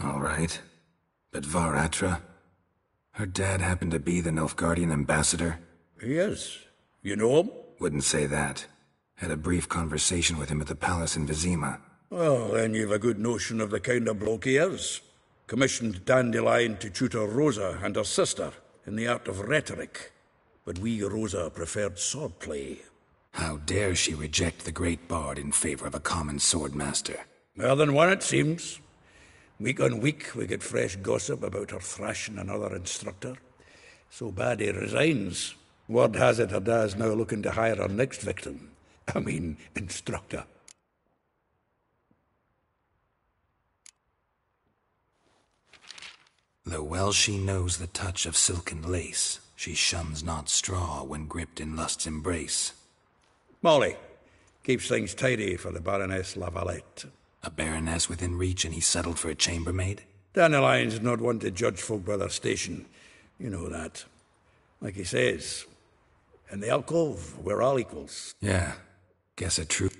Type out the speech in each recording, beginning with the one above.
All right. But Varatra? Her dad happened to be the Nilfgaardian ambassador? He is. You know him? Wouldn't say that. Had a brief conversation with him at the palace in Vizima. Well, then you've a good notion of the kind of bloke he is. Commissioned Dandelion to tutor Rosa and her sister in the art of rhetoric. But we Rosa preferred swordplay. How dare she reject the great bard in favor of a common swordmaster? More than one, it seems. Week on week, we get fresh gossip about her thrashing another instructor. So bad he resigns. Word has it her dad's now looking to hire her next victim. I mean, instructor. Though well she knows the touch of silken lace, she shuns not straw when gripped in lust's embrace. Molly keeps things tidy for the Baroness Lavalette. A baroness within reach and he settled for a chambermaid? Dandelion's not one to judge folk by their station. You know that. Like he says, in the alcove, we're all equals. Yeah, guess a true...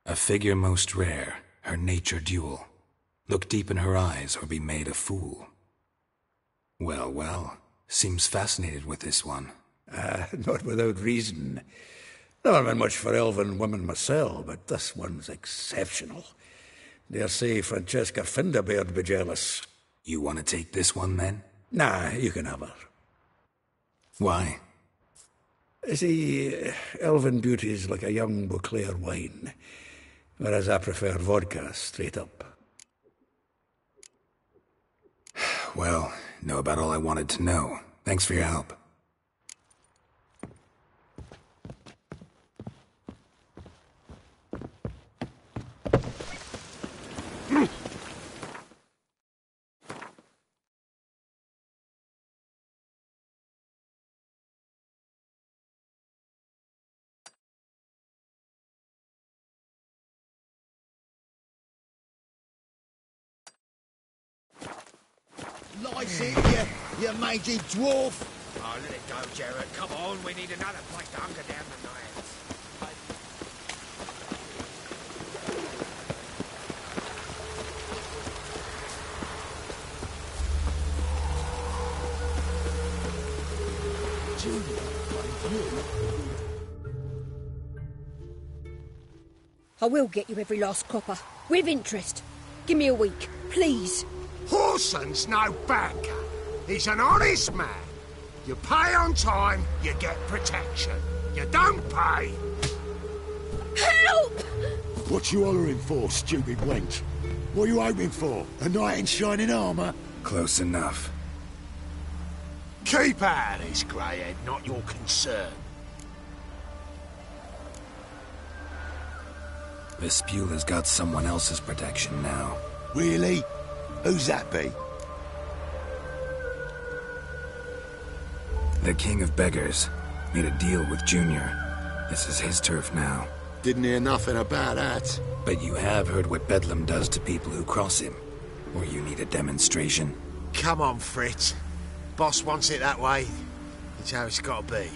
A figure most rare, her nature dual. Look deep in her eyes or be made a fool. Well, well, seems fascinated with this one. Not without reason. Never been much for elven women myself, but this one's exceptional. Dare say Francesca Finderbeard be jealous. You want to take this one, then? Nah, you can have her. Why? See, elven beauty's like a young Beauclair wine, whereas I prefer vodka straight up. Well, know about all I wanted to know. Thanks for your help. Lights it, you mangy dwarf! Oh, let it go, Jared. Come on, we need another place to hunker down the night. I will get you every last copper, with interest. Give me a week, please. Horson's no banker. He's an honest man. You pay on time, you get protection. You don't pay... Help! What you hollering for, stupid wench? What are you hoping for? A knight in shining armour? Close enough. Keep out of this, greyhead, not your concern. Vespula's got someone else's protection now. Really? Who's that be? The King of Beggars made a deal with Junior. This is his turf now. Didn't hear nothing about that. But you have heard what Bedlam does to people who cross him. Or you need a demonstration. Come on, Fritz. Boss wants it that way. It's how it's got to be.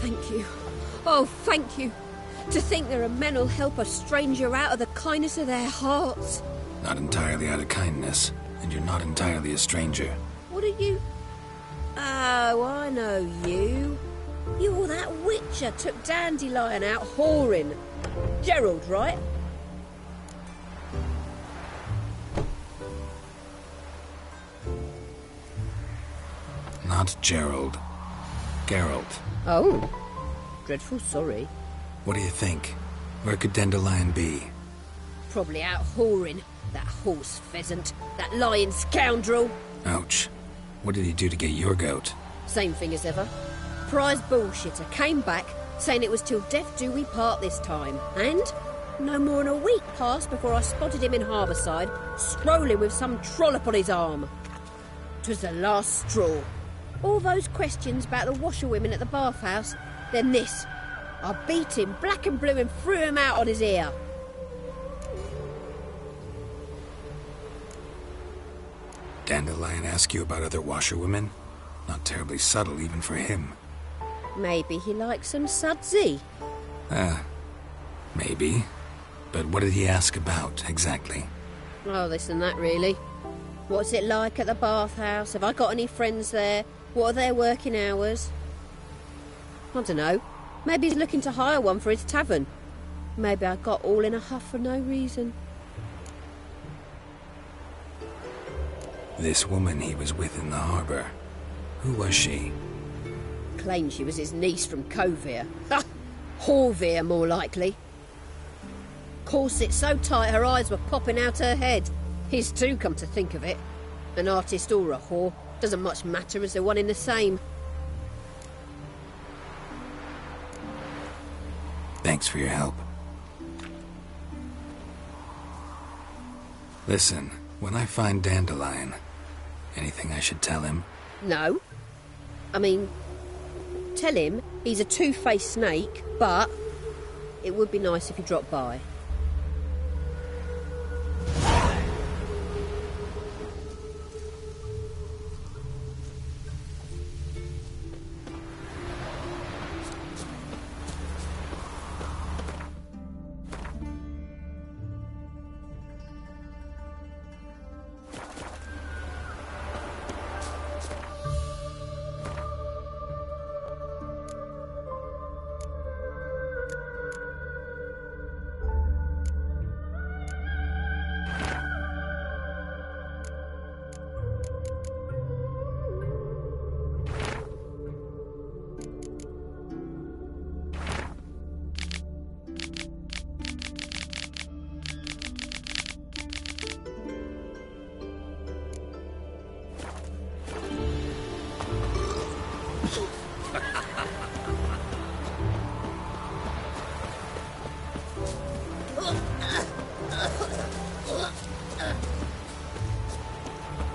Thank you. Oh, thank you. To think there are men who'll help a stranger out of the kindness of their hearts. Not entirely out of kindness, and you're not entirely a stranger. What are you? Oh, I know you. You're that witcher took Dandelion out whoring. Gerald, right? Not Gerald. Geralt. Oh. Dreadful sorry. What do you think? Where could Dandelion be? Probably out whoring. That horse pheasant. That lying scoundrel. Ouch. What did he do to get your goat? Same thing as ever. Prize bullshitter came back, saying it was till death do we part this time. And no more than a week passed before I spotted him in Harbourside, strolling with some trollop on his arm. 'Twas the last straw. All those questions about the washerwomen at the bathhouse, then this. I beat him black and blue and threw him out on his ear. Dandelion ask you about other washerwomen? Not terribly subtle even for him. Maybe he likes some sudsy. Maybe. But what did he ask about, exactly? Oh, this and that, really. What's it like at the bathhouse? Have I got any friends there? What are their working hours? I don't know. Maybe he's looking to hire one for his tavern. Maybe I got all in a huff for no reason. This woman he was with in the harbour. Who was she? Claimed she was his niece from Kovir. Ha! Horvir, more likely. Corset so tight her eyes were popping out her head. His too, come to think of it. An artist or a whore. Doesn't much matter as they're one in the same. Thanks for your help. Listen, when I find Dandelion, anything I should tell him? No. I mean, tell him he's a two-faced snake, but it would be nice if he dropped by.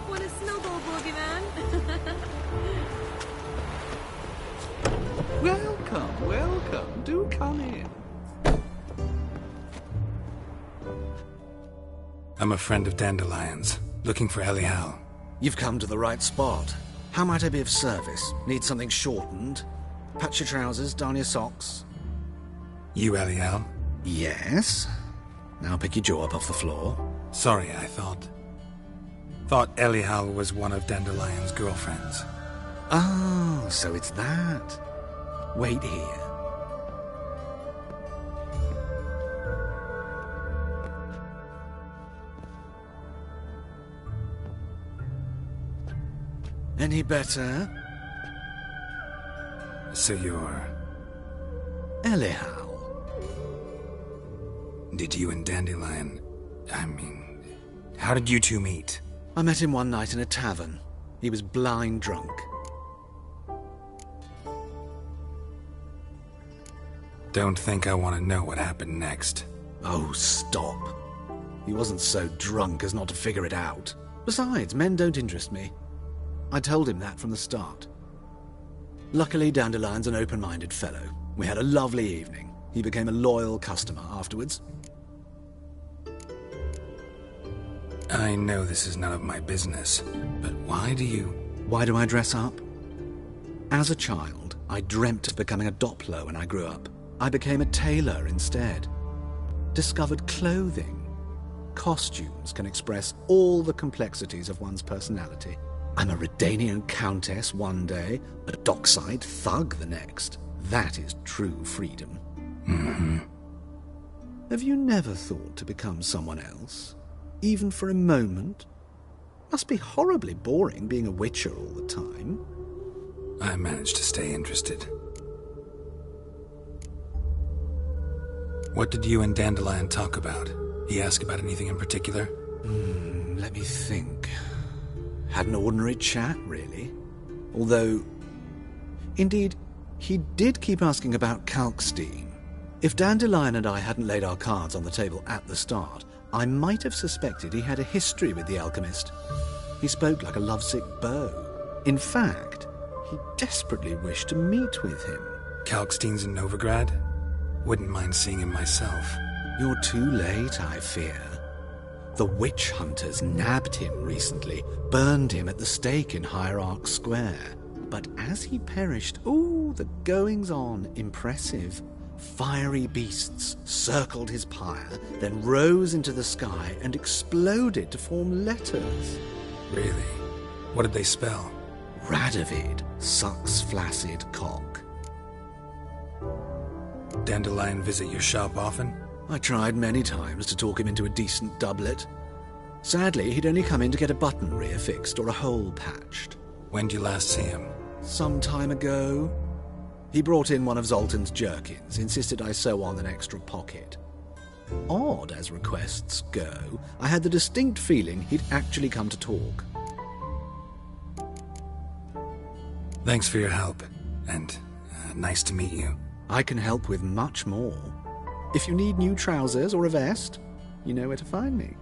What a snowball, boogeyman! Welcome, welcome. Do come in. I'm a friend of Dandelion's, looking for Elial. You've come to the right spot. How might I be of service? Need something shortened? Patch your trousers, darn your socks. You Elial? Yes. Now pick your jaw up off the floor. Sorry, I thought Elial was one of Dandelion's girlfriends. Oh, so it's that. Wait here. Any better? So you're... Elial. Did you and Dandelion... how did you two meet? I met him one night in a tavern. He was blind drunk. Don't think I want to know what happened next. Oh, stop. He wasn't so drunk as not to figure it out. Besides, men don't interest me. I told him that from the start. Luckily, Dandelion's an open-minded fellow. We had a lovely evening. He became a loyal customer afterwards. I know this is none of my business, but why do I dress up? As a child, I dreamt of becoming a Doppler when I grew up. I became a tailor instead. Discovered clothing. Costumes can express all the complexities of one's personality. I'm a Redanian countess one day, a dockside thug the next. That is true freedom. Mm-hmm. Have you never thought to become someone else? Even for a moment? Must be horribly boring being a witcher all the time. I managed to stay interested. What did you and Dandelion talk about? He asked about anything in particular? Let me think. Had an ordinary chat, really. Although, indeed, he did keep asking about Kalkstein. If Dandelion and I hadn't laid our cards on the table at the start, I might have suspected he had a history with the alchemist. He spoke like a lovesick beau. In fact, he desperately wished to meet with him. Kalkstein's in Novigrad? Wouldn't mind seeing him myself. You're too late, I fear. The witch hunters nabbed him recently, burned him at the stake in Hierarch Square. But as he perished, ooh, the goings-on, impressive. Fiery beasts circled his pyre, then rose into the sky and exploded to form letters. Really? What did they spell? Radovid sucks flaccid cock. Dandelion visit your shop often? I tried many times to talk him into a decent doublet. Sadly, he'd only come in to get a button reaffixed or a hole patched. When did you last see him? Some time ago. He brought in one of Zoltan's jerkins, insisted I sew on an extra pocket. Odd as requests go, I had the distinct feeling he'd actually come to talk. Thanks for your help, and nice to meet you. I can help with much more. If you need new trousers or a vest, you know where to find me.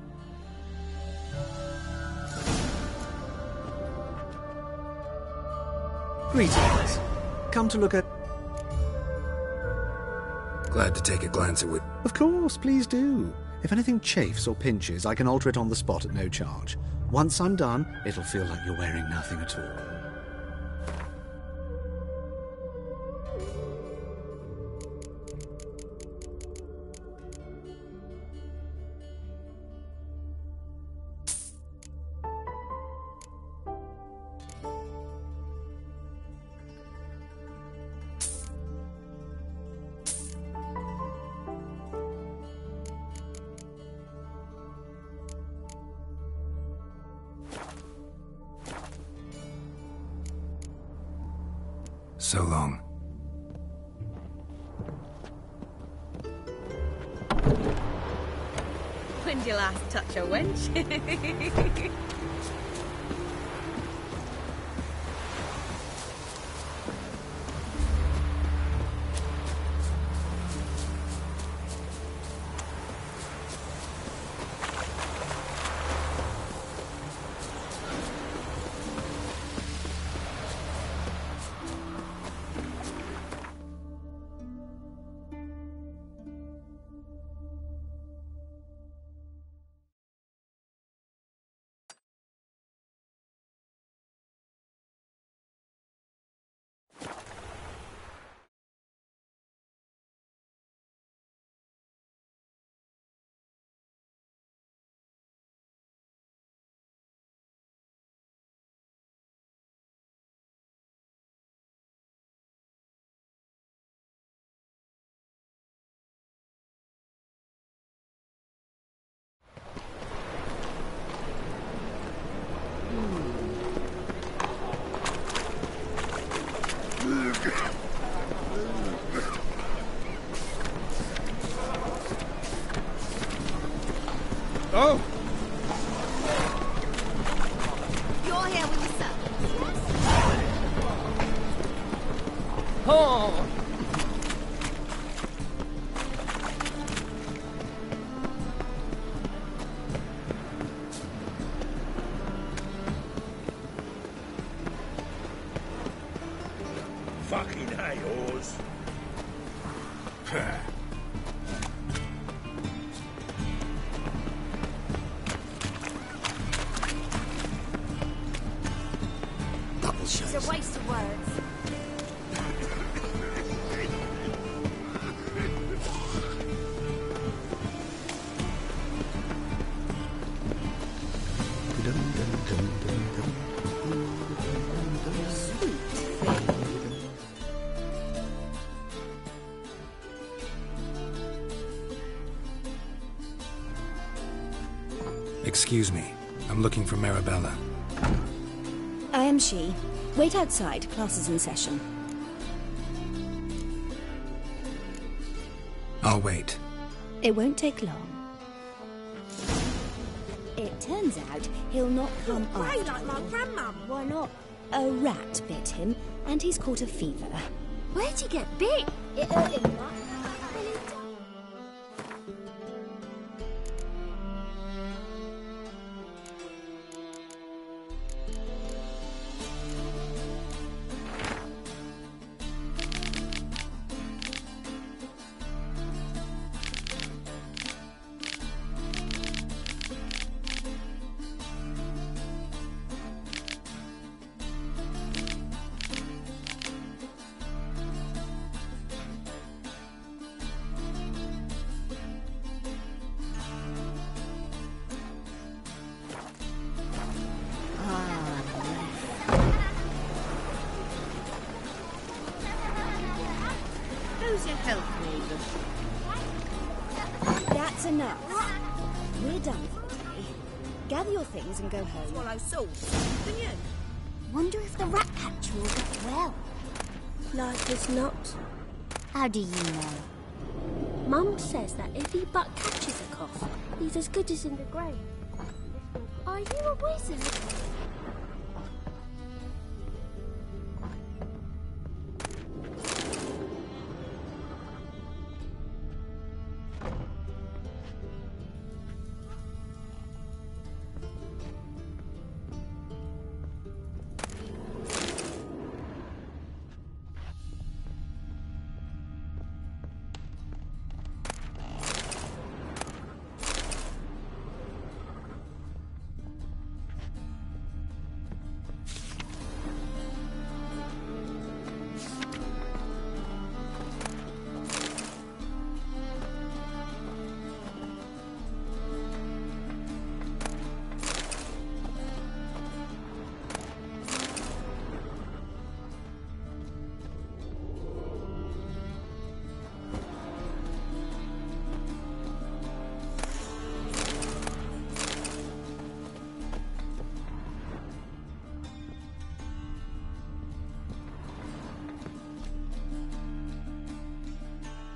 Greetings. Come to look at... Glad to take a glance at what... Of course, please do. If anything chafes or pinches, I can alter it on the spot at no charge. Once I'm done, it'll feel like you're wearing nothing at all. So long. When'd you last touch a wench? Oh! You're here with the servants, yes? Oh! Fucking hay-hors. It's a waste of words. Excuse me. I'm looking for Marabella. I am she. Wait outside. Class is in session. I'll wait. It won't take long. It turns out he'll not come Pray after like my all. grandmum. Why not? A rat bit him, and he's caught a fever. Where'd you get bit? It hurt him, right? suppose you help me. That's enough. We're done for today. Gather your things and go home. Swallow swords, can you? Wonder if the rat catcher will get well. Like as not. How do you know? Mum says that if he but catches a cough, he's as good as in the grave. Are you a wizard?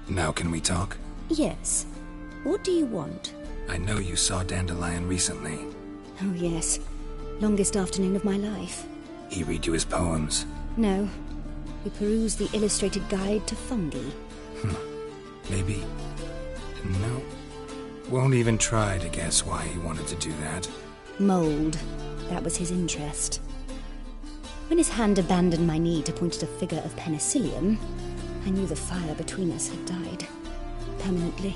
Now can we talk? Yes. What do you want? I know you saw Dandelion recently. Oh, yes. Longest afternoon of my life. He read you his poems? No. We perused the illustrated guide to fungi. Maybe. No. Won't even try to guess why he wanted to do that. Mold. That was his interest. When his hand abandoned my knee to point at a figure of penicillium, I knew the fire between us had died. Permanently.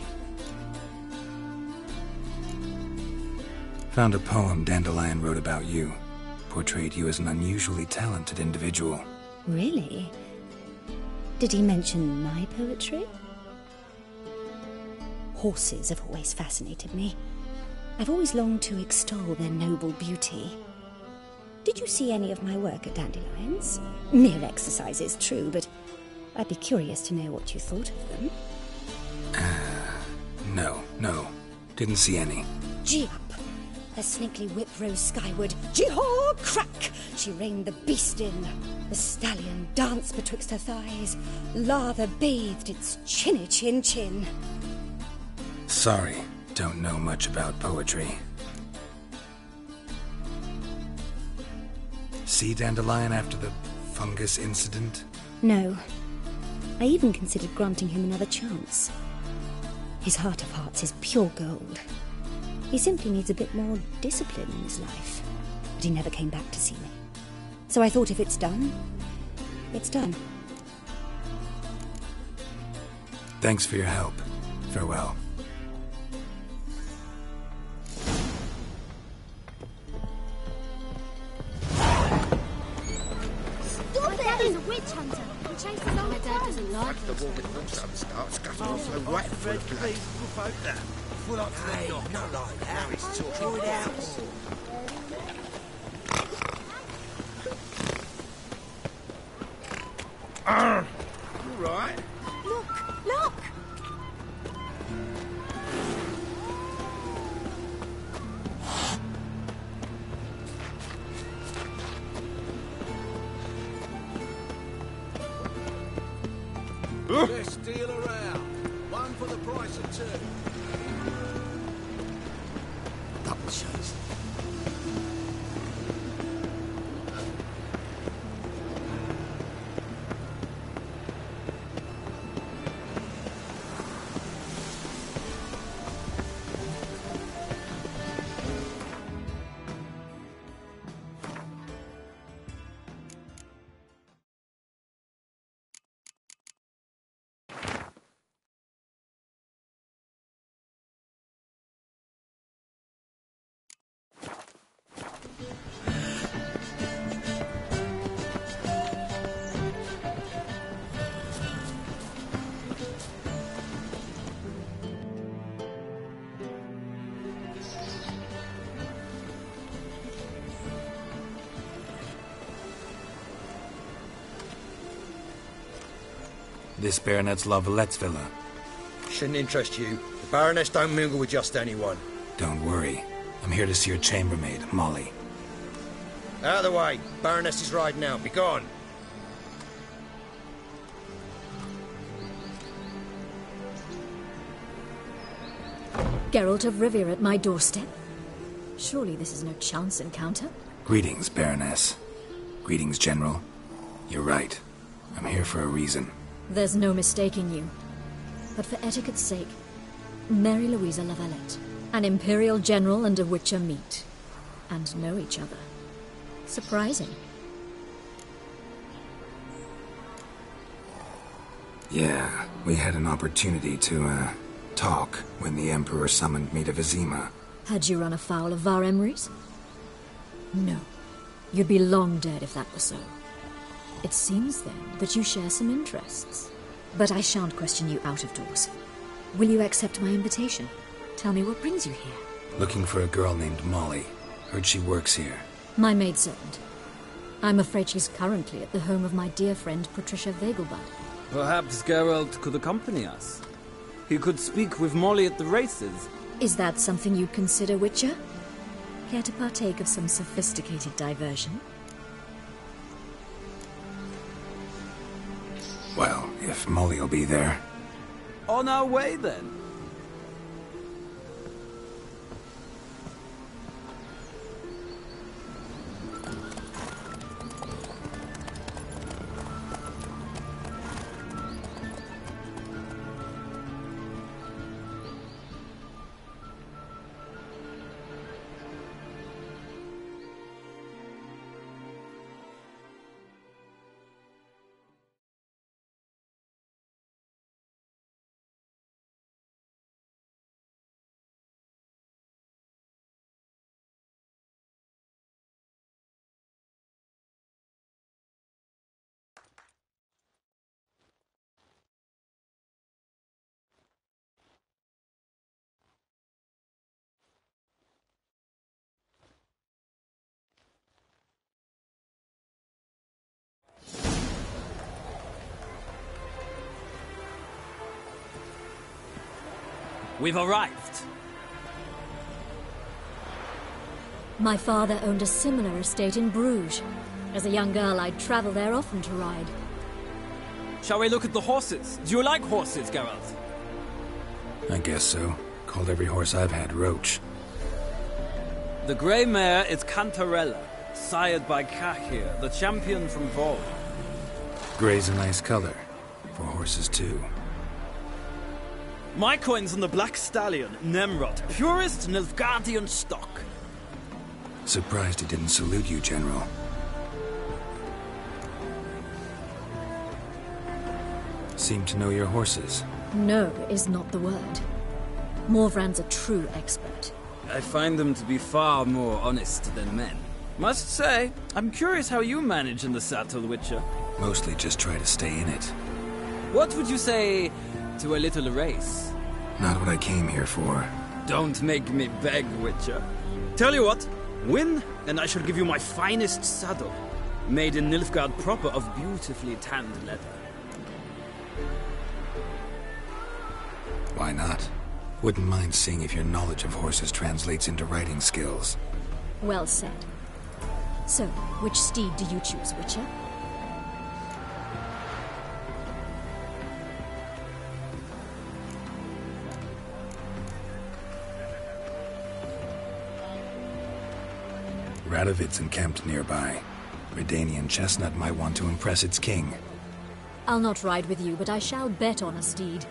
Found a poem Dandelion wrote about you. Portrayed you as an unusually talented individual. Really? Did he mention my poetry? Horses have always fascinated me. I've always longed to extol their noble beauty. Did you see any of my work at Dandelion's? Mere exercises, true, but I'd be curious to know what you thought of them. No. Didn't see any. Gee up! Her snakely whip rose skyward. Gee-haw! Crack! She reined the beast in. The stallion danced betwixt her thighs. Lather bathed its chinny chin. Sorry, don't know much about poetry. See Dandelion after the fungus incident? No. I even considered granting him another chance. His heart of hearts is pure gold. He simply needs a bit more discipline in his life. But he never came back to see me. So I thought if it's done, it's done. Thanks for your help. Farewell. My dad is a witch hunter. He chases all my dad doesn't like The walking horse starts scuffling so right for the blood. Hey, not like that. Now he's talking it out. You right? Look! Best deal around. One for the price of two. Double chase. This Baronet's La Vallette's villa. Shouldn't interest you. The Baroness don't mingle with just anyone. Don't worry. I'm here to see your chambermaid, Molly. Out of the way. Baroness is riding out. Be gone. Geralt of Rivia at my doorstep? Surely this is no chance encounter? Greetings, Baroness. Greetings, General. You're right. I'm here for a reason. There's no mistaking you. But for etiquette's sake, Mary Louisa La Valette. An Imperial General and a Witcher meet. And know each other. Surprising. Yeah, we had an opportunity to, talk when the Emperor summoned me to Vizima. Had you run afoul of Var Emrys? No. You'd be long dead if that were so. It seems, then, that you share some interests. But I shan't question you out of doors. Will you accept my invitation? Tell me what brings you here. Looking for a girl named Molly. Heard she works here. My maidservant. I'm afraid she's currently at the home of my dear friend Patricia Vegelbud. Perhaps Geralt could accompany us. He could speak with Molly at the races. Is that something you'd consider, Witcher? Care to partake of some sophisticated diversion? Well, if Molly'll be there. On our way, then. We've arrived. My father owned a similar estate in Bruges. As a young girl, I'd travel there often to ride. Shall we look at the horses? Do you like horses, Geralt? I guess so. Called every horse I've had Roach. The grey mare is Cantarella, sired by Cahir, the champion from Vol. Grey's a nice color. For horses, too. My coin's on the Black Stallion, Nemrod, purest Nilfgaardian stock. Surprised he didn't salute you, General. Seem to know your horses. No is not the word. Morvran's a true expert. I find them to be far more honest than men. Must say, I'm curious how you manage in the saddle, Witcher. Mostly just try to stay in it. What would you say to a little race? Not what I came here for. Don't make me beg, Witcher. Tell you what, win, and I shall give you my finest saddle. Made in Nilfgaard proper of beautifully tanned leather. Why not? Wouldn't mind seeing if your knowledge of horses translates into riding skills. Well said. So, which steed do you choose, Witcher? Radovid's encamped nearby. Redanian chestnut might want to impress its king. I'll not ride with you, but I shall bet on a steed.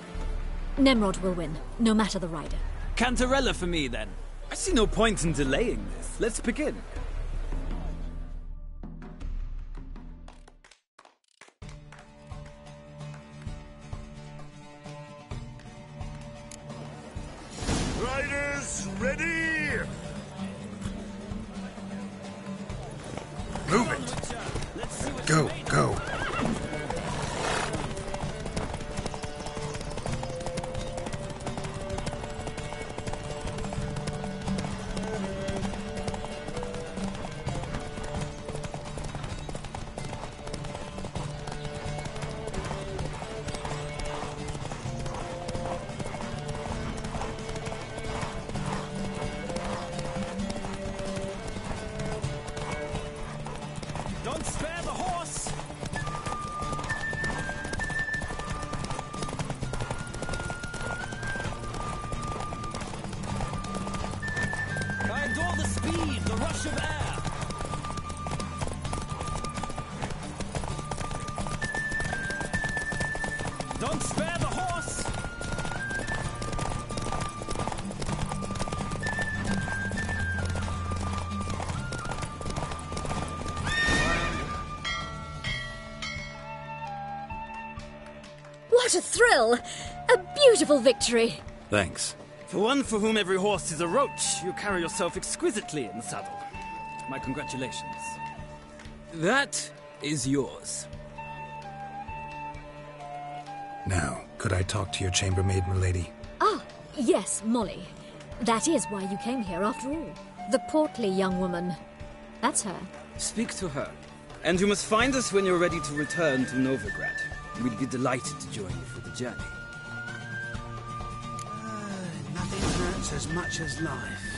Nemrod will win, no matter the rider. Cantarella for me, then. I see no point in delaying this. Let's begin. Riders, ready! Move it! Go, go! Don't spare the horse! What a thrill! A beautiful victory! Thanks. For one for whom every horse is a roach, you carry yourself exquisitely in the saddle. My congratulations. That is yours. Now, could I talk to your chambermaid, milady? Ah, yes, Molly. That is why you came here after all. The portly young woman. That's her. Speak to her. And you must find us when you're ready to return to Novigrad. We'd be delighted to join you for the journey. Nothing hurts as much as life.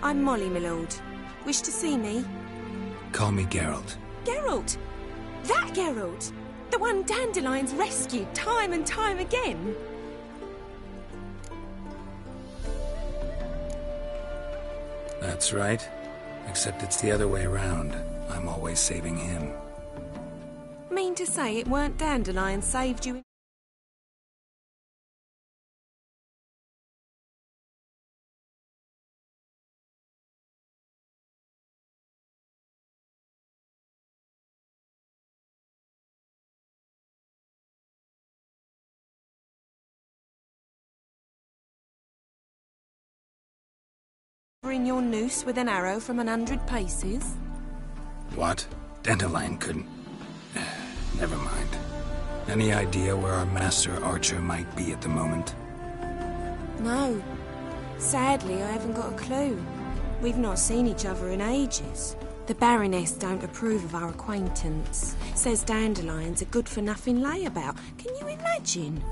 I'm Molly, my lord. Wish to see me? Call me Geralt. Geralt! That Geralt! The one Dandelion's rescued time and time again! That's right. Except it's the other way around. I'm always saving him. Mean to say it weren't Dandelion saved you? In your noose with an arrow from 100 paces? What? Dandelion couldn't... Never mind. Any idea where our master archer might be at the moment? No. Sadly, I haven't got a clue. We've not seen each other in ages. The Baroness don't approve of our acquaintance. Says Dandelion's a good-for-nothing layabout. Can you imagine?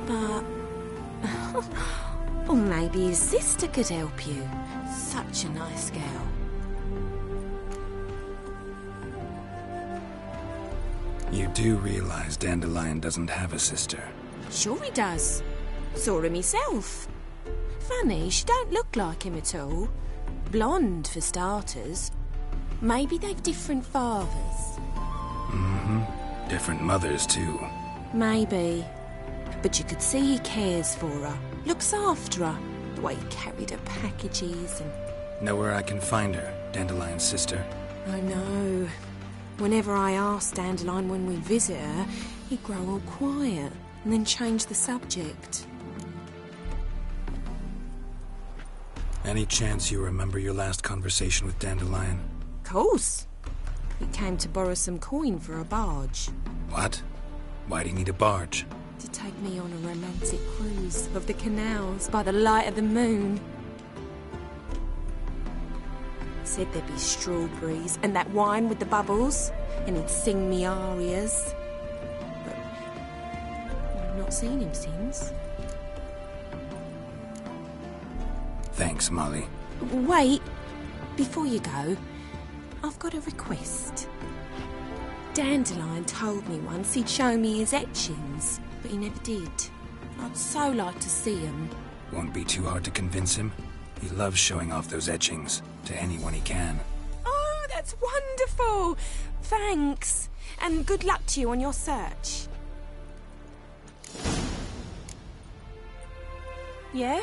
But... or maybe his sister could help you. Such a nice girl. You do realize Dandelion doesn't have a sister? Sure he does. Saw him myself. Funny, she don't look like him at all. Blonde, for starters. Maybe they've different fathers. Mm-hmm. Different mothers, too. Maybe. But you could see he cares for her. Looks after her. The way he carried her packages and... Know where I can find her, Dandelion's sister? I know. Whenever I ask Dandelion when we visit her, he'd grow all quiet and then change the subject. Any chance you remember your last conversation with Dandelion? Course. He came to borrow some coin for a barge. What? Why do you need a barge? To take me on a romantic cruise of the canals by the light of the moon. Said there'd be strawberries and that wine with the bubbles, and he'd sing me arias. But I've not seen him since. Thanks, Molly. Wait, before you go, I've got a request. Dandelion told me once he'd show me his etchings, but he never did. I'd so like to see them. Won't be too hard to convince him. He loves showing off those etchings to anyone he can. Oh, that's wonderful! Thanks, and good luck to you on your search. Yeah?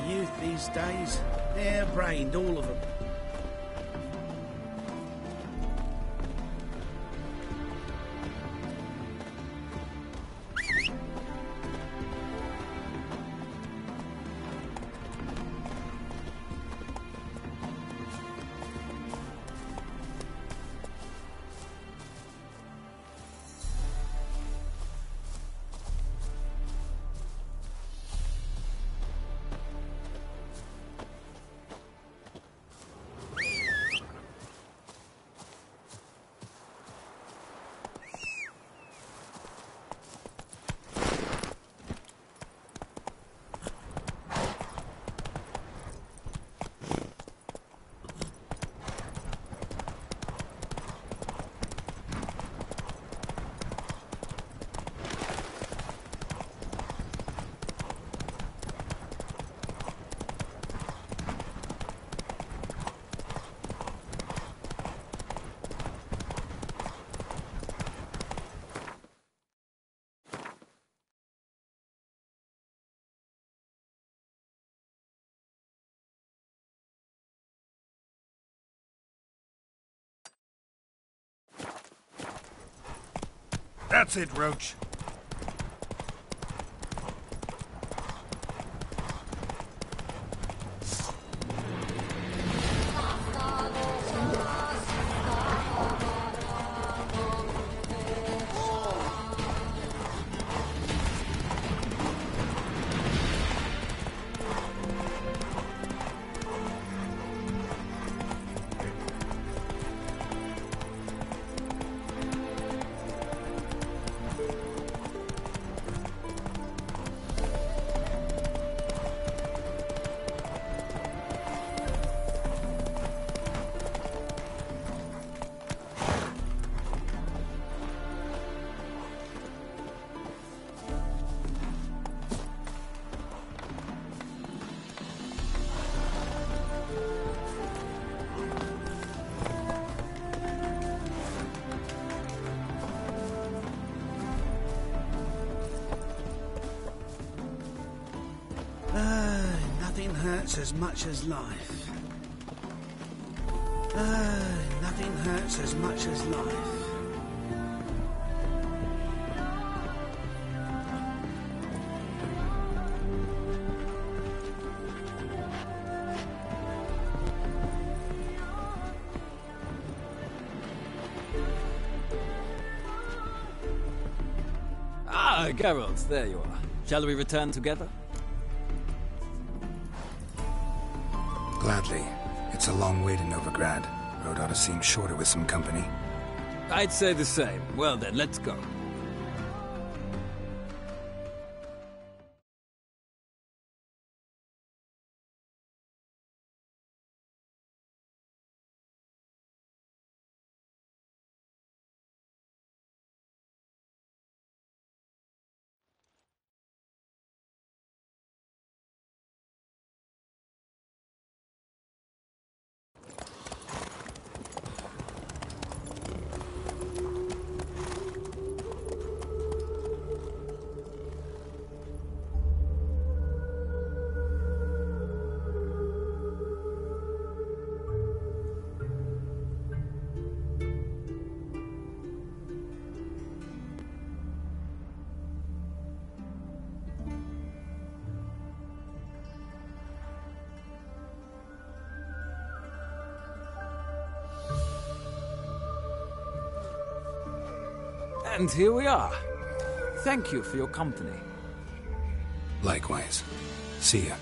Youth these days, hair-brained, all of them. That's it, Roach. Nothing hurts as much as life. Nothing hurts as much as life. Ah, Geralt, there you are. Shall we return together? Gladly. It's a long way to Novigrad. Road ought to seem shorter with some company. I'd say the same. Well then, let's go. And here we are. Thank you for your company. Likewise. See ya.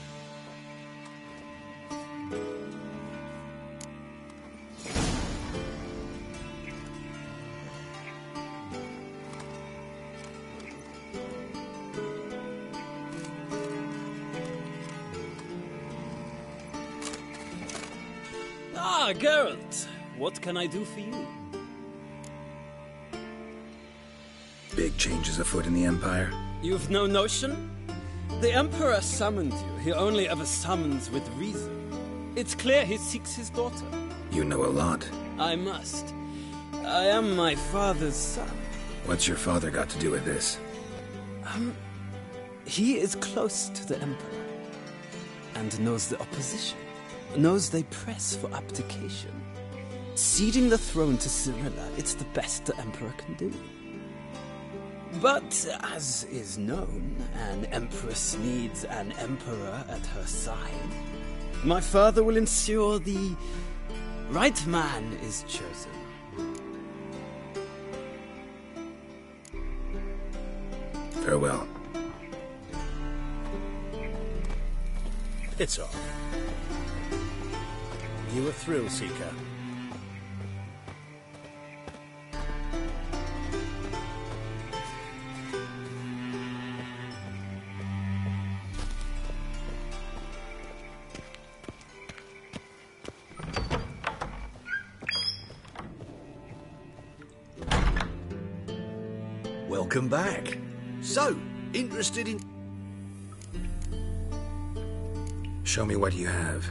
Ah, Geralt. What can I do for you? Big changes afoot in the Empire. You've no notion? The Emperor summoned you. He only ever summons with reason. It's clear he seeks his daughter. You know a lot. I must. I am my father's son. What's your father got to do with this? He is close to the Emperor, and knows the opposition, knows they press for abdication. Ceding the throne to Cirilla, it's the best the Emperor can do. But, as is known, an Empress needs an Emperor at her side. My father will ensure the right man is chosen. Farewell. It's off. You a thrill seeker? Welcome back. So, interested in... Show me what you have.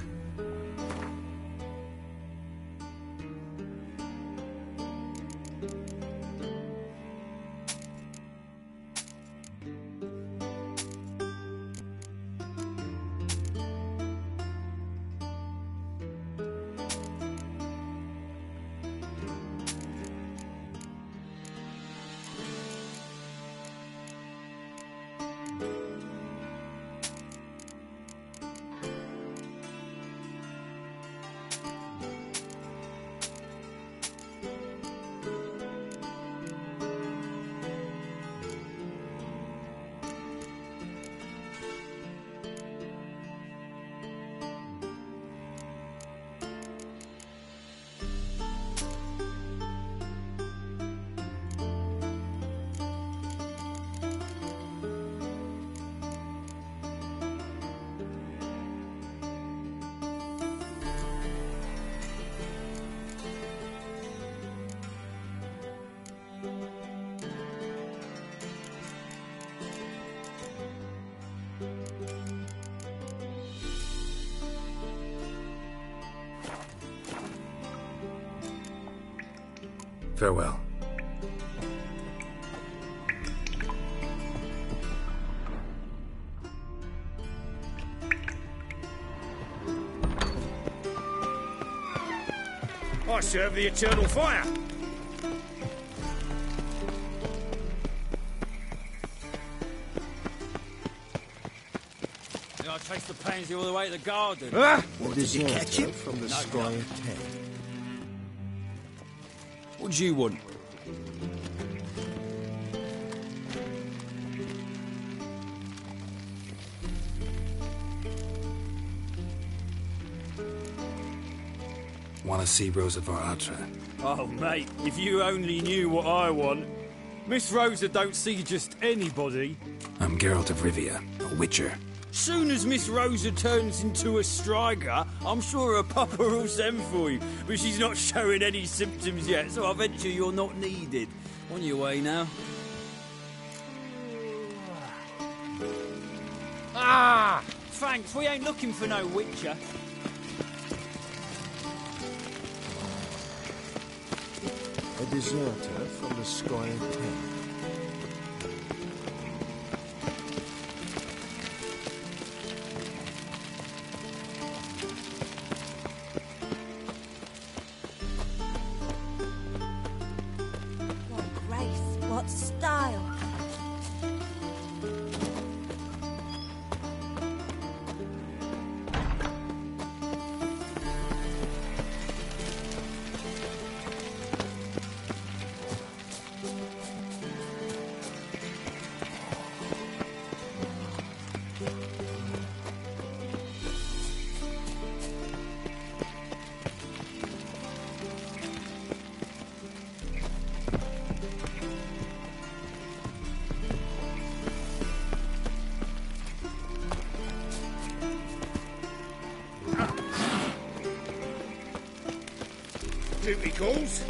Farewell. I serve the eternal fire. I chased the pansy all the way to the garden. What did you catch him? From the Squire 10. What do you want? Want to see Rosa var Atra? Oh, mate, if you only knew what I want. Miss Rosa don't see just anybody. I'm Geralt of Rivia, a witcher. Soon as Miss Rosa turns into a striker, I'm sure her papa will send for you. But she's not showing any symptoms yet, so I venture you're not needed. On your way now. Ah! Thanks, we ain't looking for no witcher. A deserter from the Squire 10. Duty calls.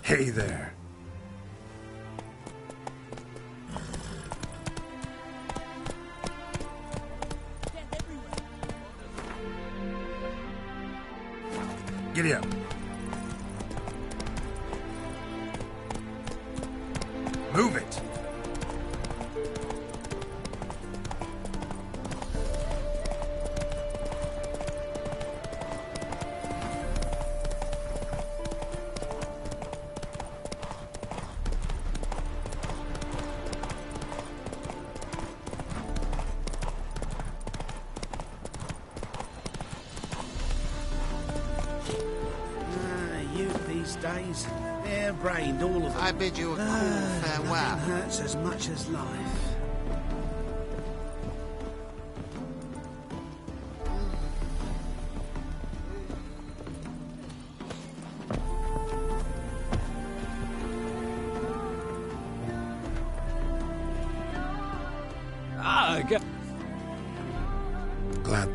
Hey there. Giddy up. Move it. Days, hair-brained, all of them. I bid you a cool farewell. Nothing hurts as much as life. Glad.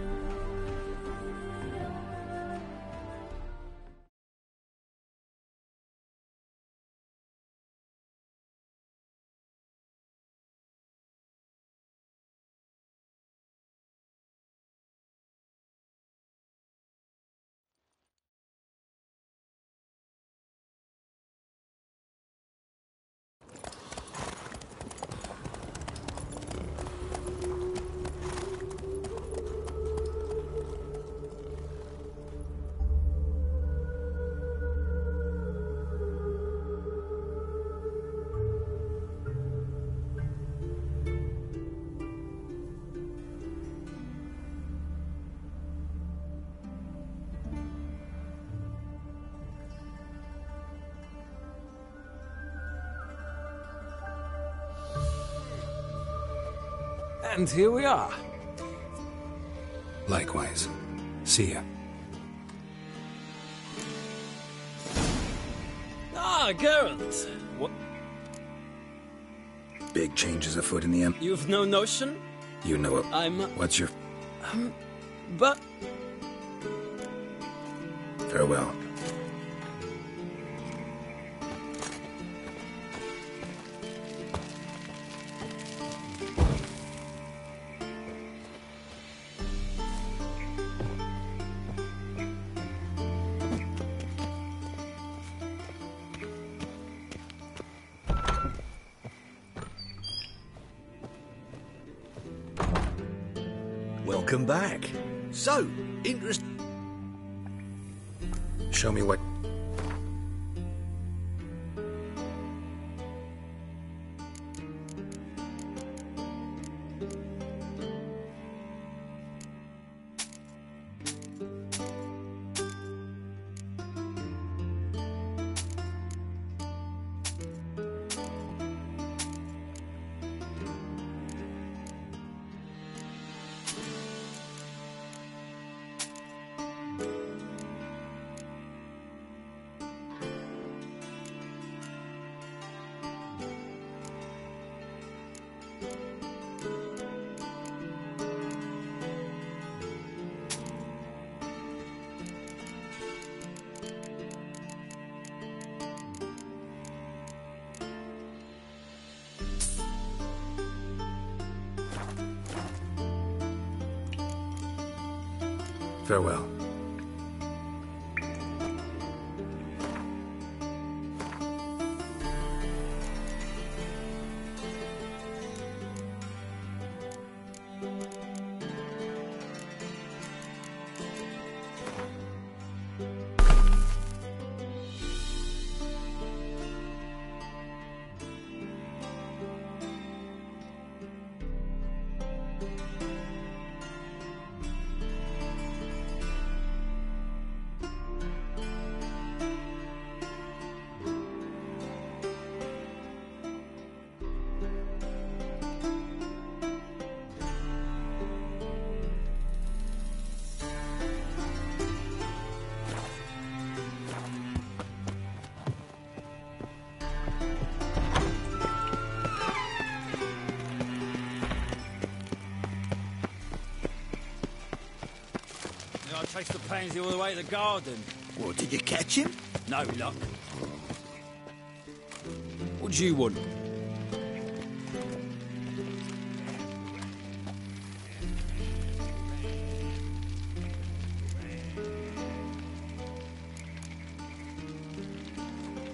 And here we are. Likewise. See ya. Ah, Geralt. What? Big changes afoot in the Empire. You've no notion? You know it. I'm... What's your... But... Farewell. Welcome back. So, Show me what... Farewell. I chased the pansy all the way to the garden. What, did you catch him? No luck. What do you want?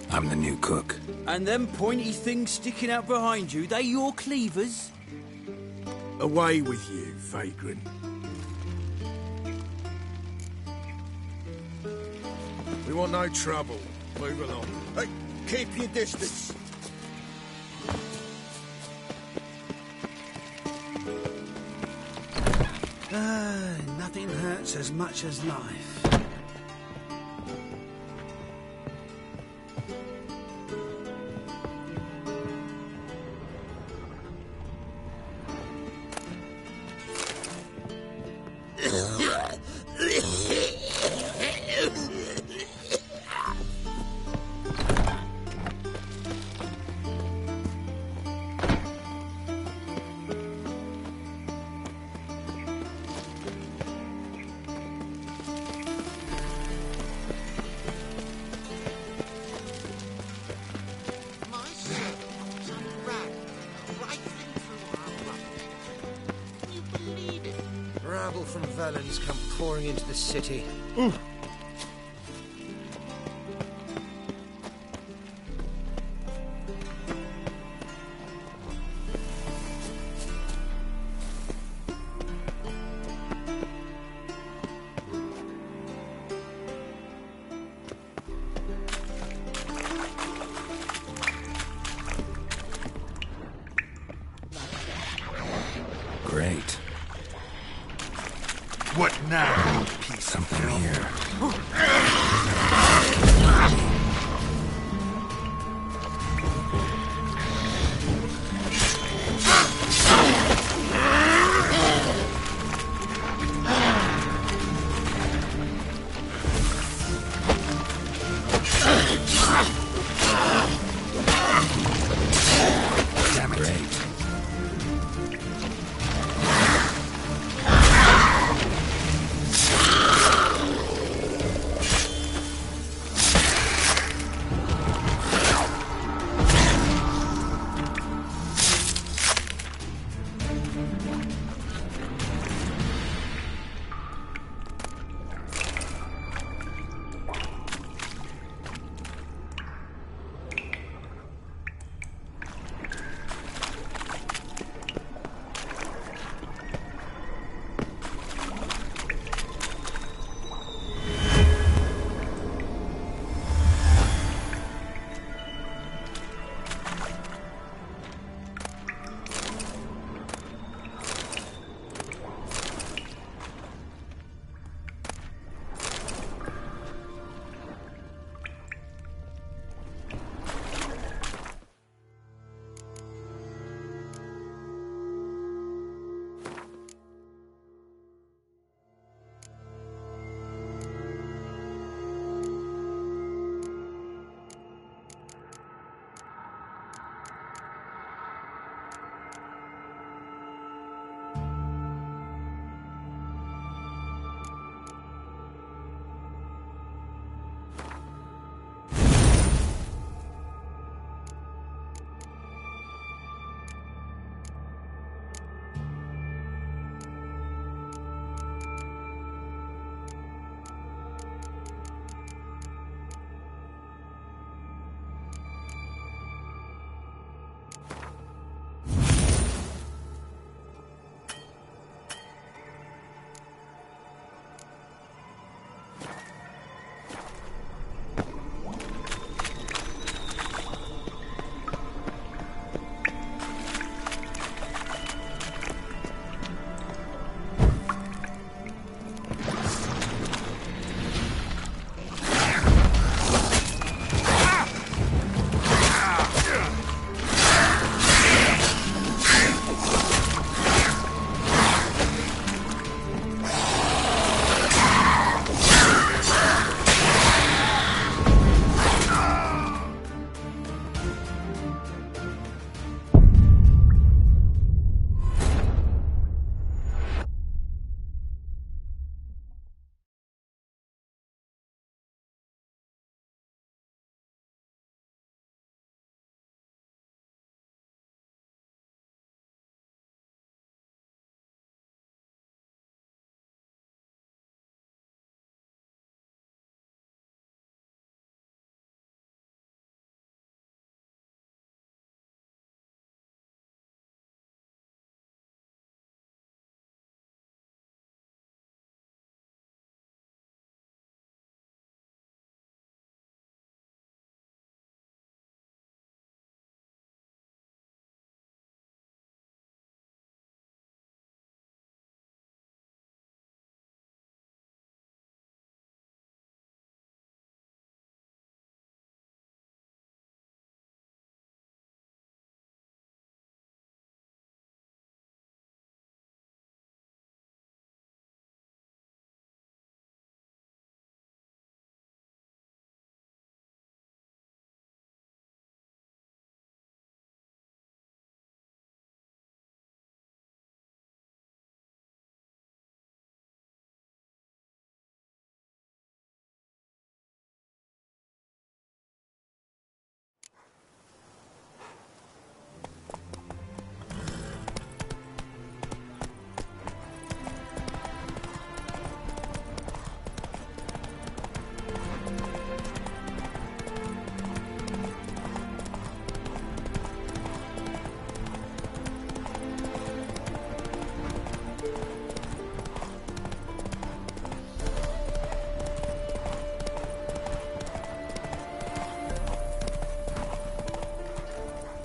I'm the new cook. And them pointy things sticking out behind you, they your cleavers? Away with you, vagrant. We want no trouble. Move along. Hey, keep your distance. Nothing hurts as much as life. Rabble from Valens come pouring into the city. Great. What now? Something here. Damn it. Great.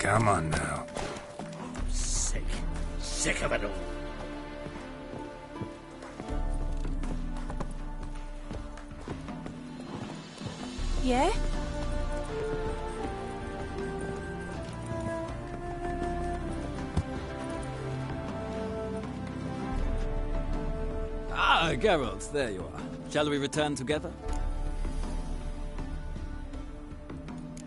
Come on now. Sick. Sick of it all. Yeah? Ah, Geralt, there you are. Shall we return together?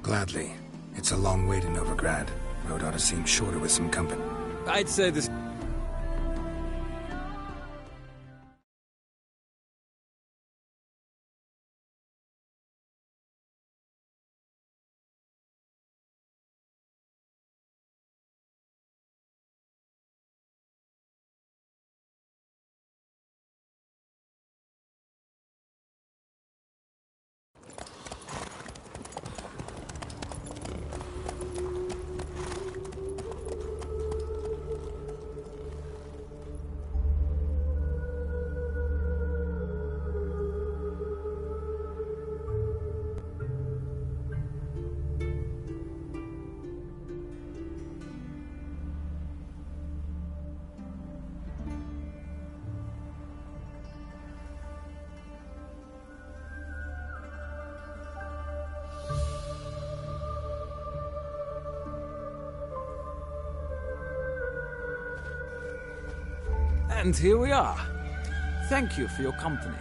Gladly. It's a long way to Novigrad. Road ought to seem shorter with some company. I'd say this... And here we are. Thank you for your company.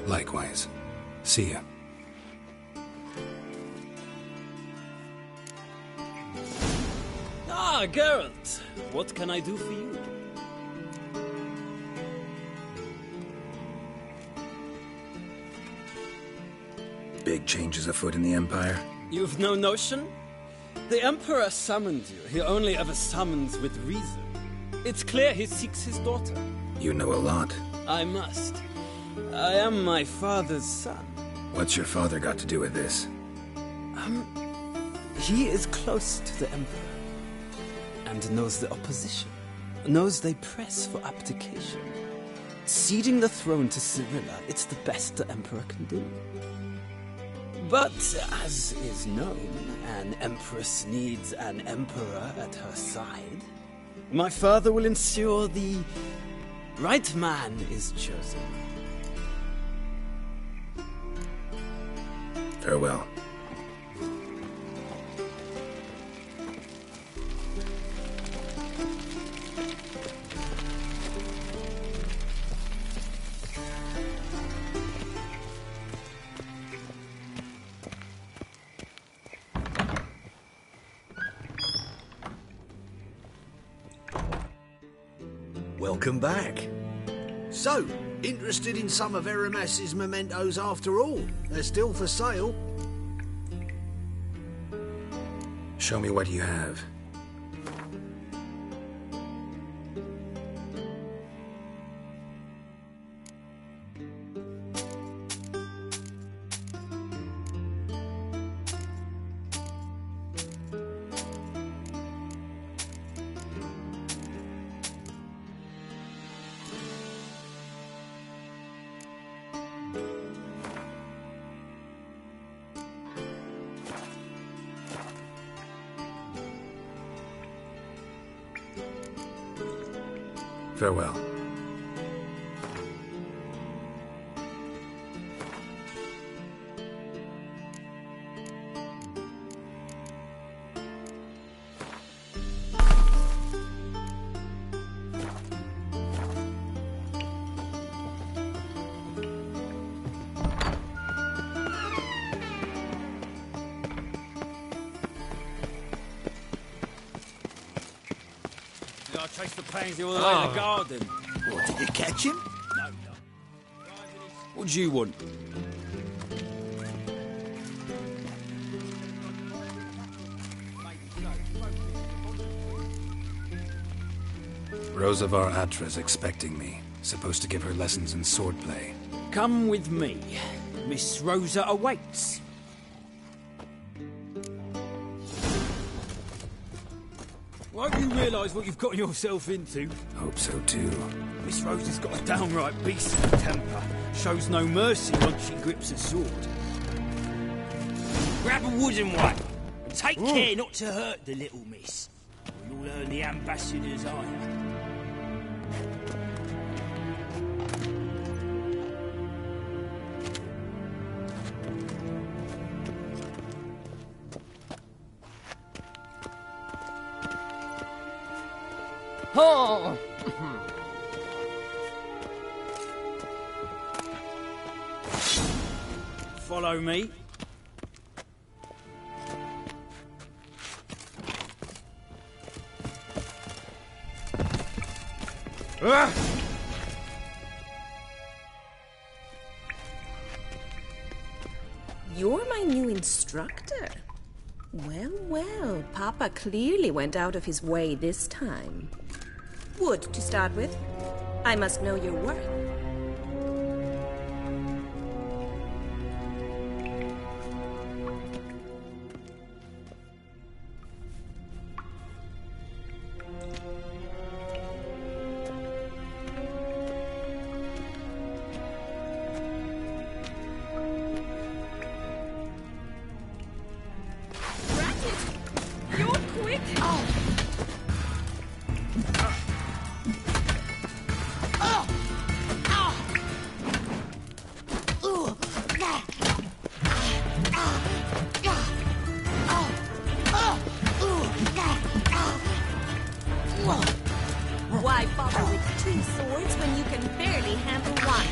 Likewise. See ya. Ah, Geralt. What can I do for you? Big changes afoot in the Empire. You've no notion? The Emperor summoned you. He only ever summons with reason. It's clear he seeks his daughter. You know a lot. I must. I am my father's son. What's your father got to do with this? He is close to the Emperor. And knows the opposition. Knows they press for abdication. Ceding the throne to Cirilla, it's the best the Emperor can do. But, as is known, an Empress needs an Emperor at her side. My father will ensure the right man is chosen. Farewell. Welcome back. So, interested in some of Aramas's mementos after all? They're still for sale. Show me what you have. Farewell. I chased the pansy all the way to the garden. What, did you catch him? No. What do you want? Rosavar Atra's expecting me. Supposed to give her lessons in swordplay. Come with me. Miss Rosa awaits. Won't you realise what you've gotten yourself into? Hope so too. Miss Rosa's got a downright beastly temper. Shows no mercy once she grips a sword. Grab a wooden one and Take care not to hurt the little miss, or you'll earn the ambassador's ire. Oh! Follow me. You're my new instructor. Well, well, Papa clearly went out of his way this time. Wood, to start with. I must know your worth. Why bother with two swords when you can barely handle one?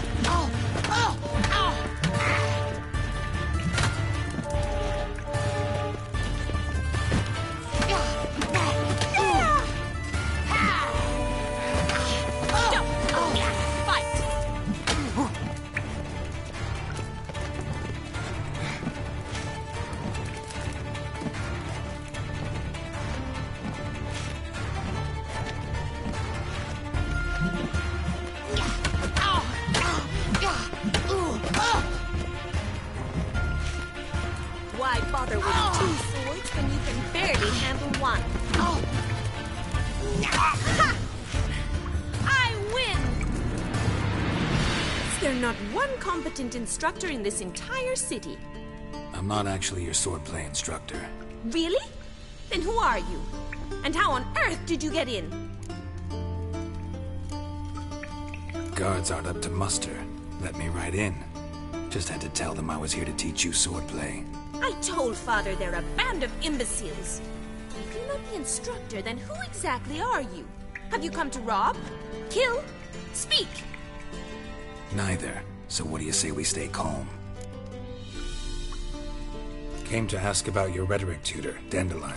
Why bother with two swords when you can barely handle one? I win! Is there not one competent instructor in this entire city? I'm not actually your swordplay instructor. Really? Then who are you? And how on earth did you get in? Guards aren't up to muster. Let me right in. Just had to tell them I was here to teach you swordplay. I told Father they're a band of imbeciles. If you're not the instructor, then who exactly are you? Have you come to rob? Kill? Speak! Neither. So what do you say we stay calm? Came to ask about your rhetoric tutor, Dandelion.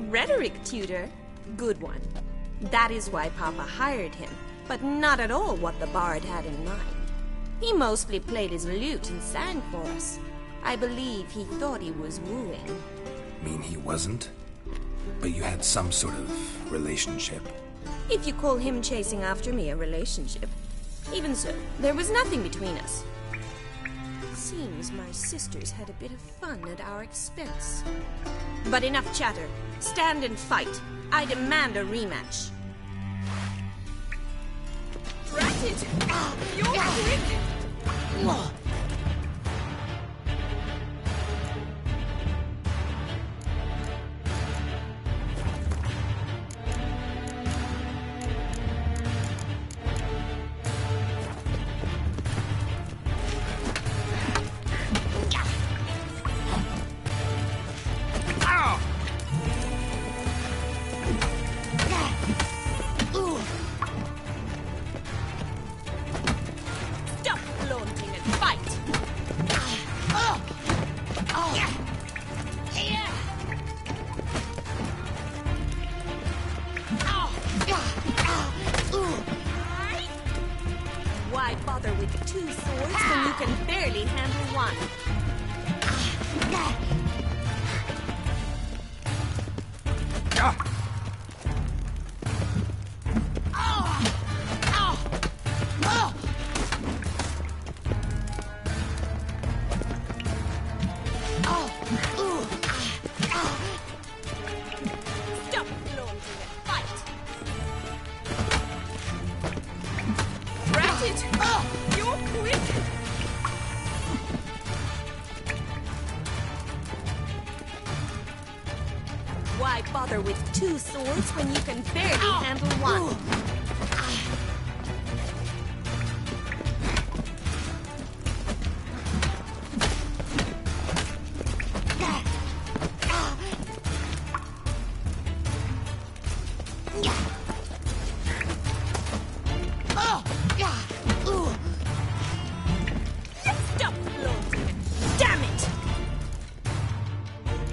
Rhetoric tutor? Good one. That is why Papa hired him, but not at all what the bard had in mind. He mostly played his lute and sang for us. I believe he thought he was wooing. Mean he wasn't? But you had some sort of relationship. If you call him chasing after me a relationship. Even so, there was nothing between us. Seems my sisters had a bit of fun at our expense. But enough chatter. Stand and fight. I demand a rematch. Drat it! You're quick! Why bother with two swords when you can barely handle one? Why bother with two swords when you can barely handle one? Stop floating! Damn it!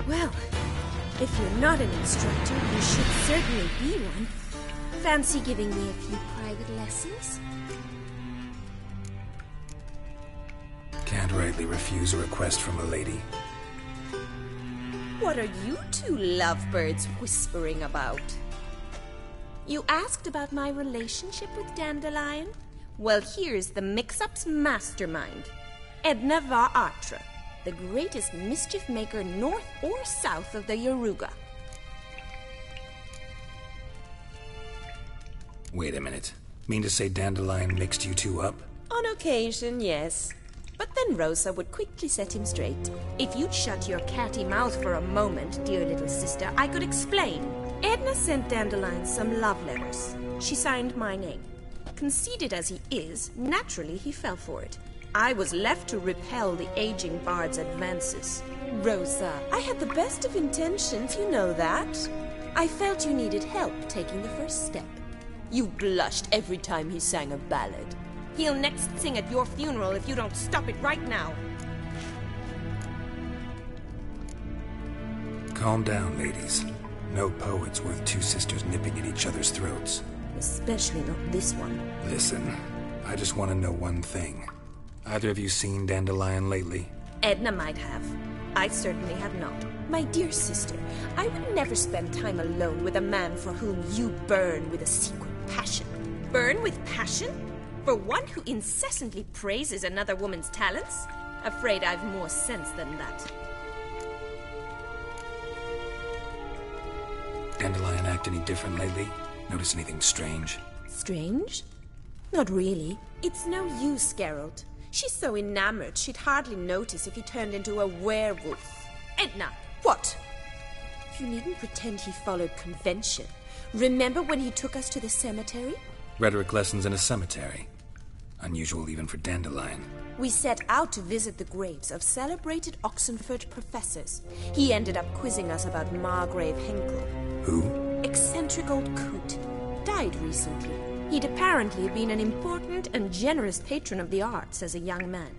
Well, if you're not an instructor, you should certainly be one. Fancy giving me a few private lessons? Can't rightly refuse a request from a lady. What are you two lovebirds whispering about? You asked about my relationship with Dandelion? Well, here's the mix-up's mastermind. Edna var Atra, the greatest mischief maker north or south of the Yaruga. Wait a minute. Mean to say Dandelion mixed you two up? On occasion, yes. But then Rosa would quickly set him straight. If you'd shut your catty mouth for a moment, dear little sister, I could explain. Edna sent Dandelion some love letters. She signed my name. Conceited as he is, naturally he fell for it. I was left to repel the aging bard's advances. Rosa, I had the best of intentions, you know that. I felt you needed help taking the first step. You blushed every time he sang a ballad. He'll next sing at your funeral if you don't stop it right now. Calm down, ladies. No poet's worth two sisters nipping at each other's throats. Especially not this one. Listen, I just want to know one thing. Either of you seen Dandelion lately? Edna might have. I certainly have not. My dear sister, I would never spend time alone with a man for whom you burn with a secret passion. Burn with passion? For one who incessantly praises another woman's talents? Afraid I've more sense than that. Dandelion act any different lately? Notice anything strange? Strange? Not really. It's no use, Geralt. She's so enamored she'd hardly notice if he turned into a werewolf. Edna! What? You needn't pretend he followed convention. Remember when he took us to the cemetery? Rhetoric lessons in a cemetery. Unusual even for Dandelion. We set out to visit the graves of celebrated Oxenford professors. He ended up quizzing us about Margrave Henkel. Who? Eccentric old coot. Died recently. He'd apparently been an important and generous patron of the arts as a young man.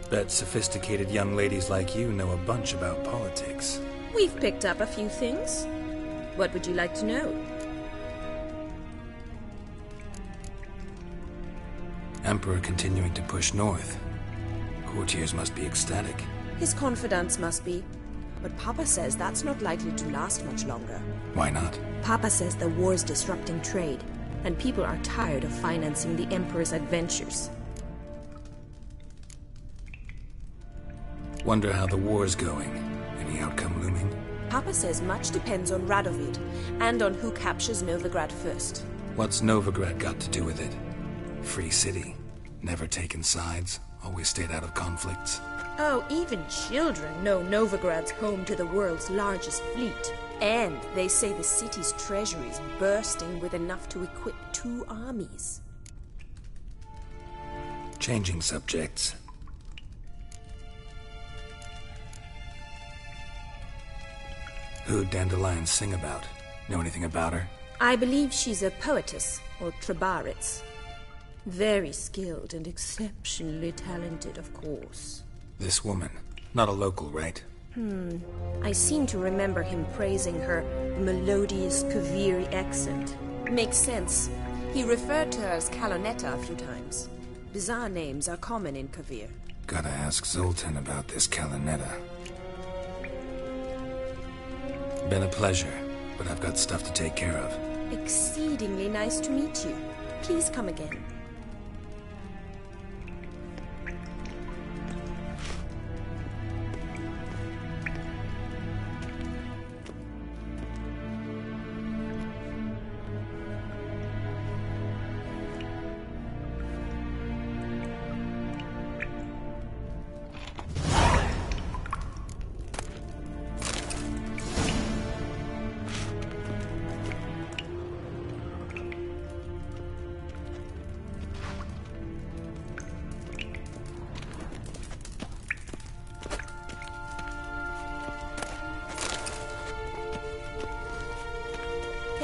Bet sophisticated young ladies like you know a bunch about politics. We've picked up a few things. What would you like to know? Emperor continuing to push north. Courtiers must be ecstatic. His confidants must be. But Papa says that's not likely to last much longer. Why not? Papa says the war's disrupting trade, and people are tired of financing the Emperor's adventures. Wonder how the war's going. Any outcome looming? Papa says much depends on Radovid, and on who captures Novigrad first. What's Novigrad got to do with it? Free city. Never taken sides. Always stayed out of conflicts. Oh, even children know Novigrad's home to the world's largest fleet. And they say the city's treasury is bursting with enough to equip 2 armies. Changing subjects. Who'd Dandelion sing about? Know anything about her? I believe she's a poetess, or Trebaritz. Very skilled and exceptionally talented, of course. This woman. Not a local, right? I seem to remember him praising her melodious Kaviri accent. Makes sense. He referred to her as Kalonetta a few times. Bizarre names are common in Kavir. Gotta ask Zoltan about this Kalonetta. Been a pleasure, but I've got stuff to take care of. Exceedingly nice to meet you. Please come again.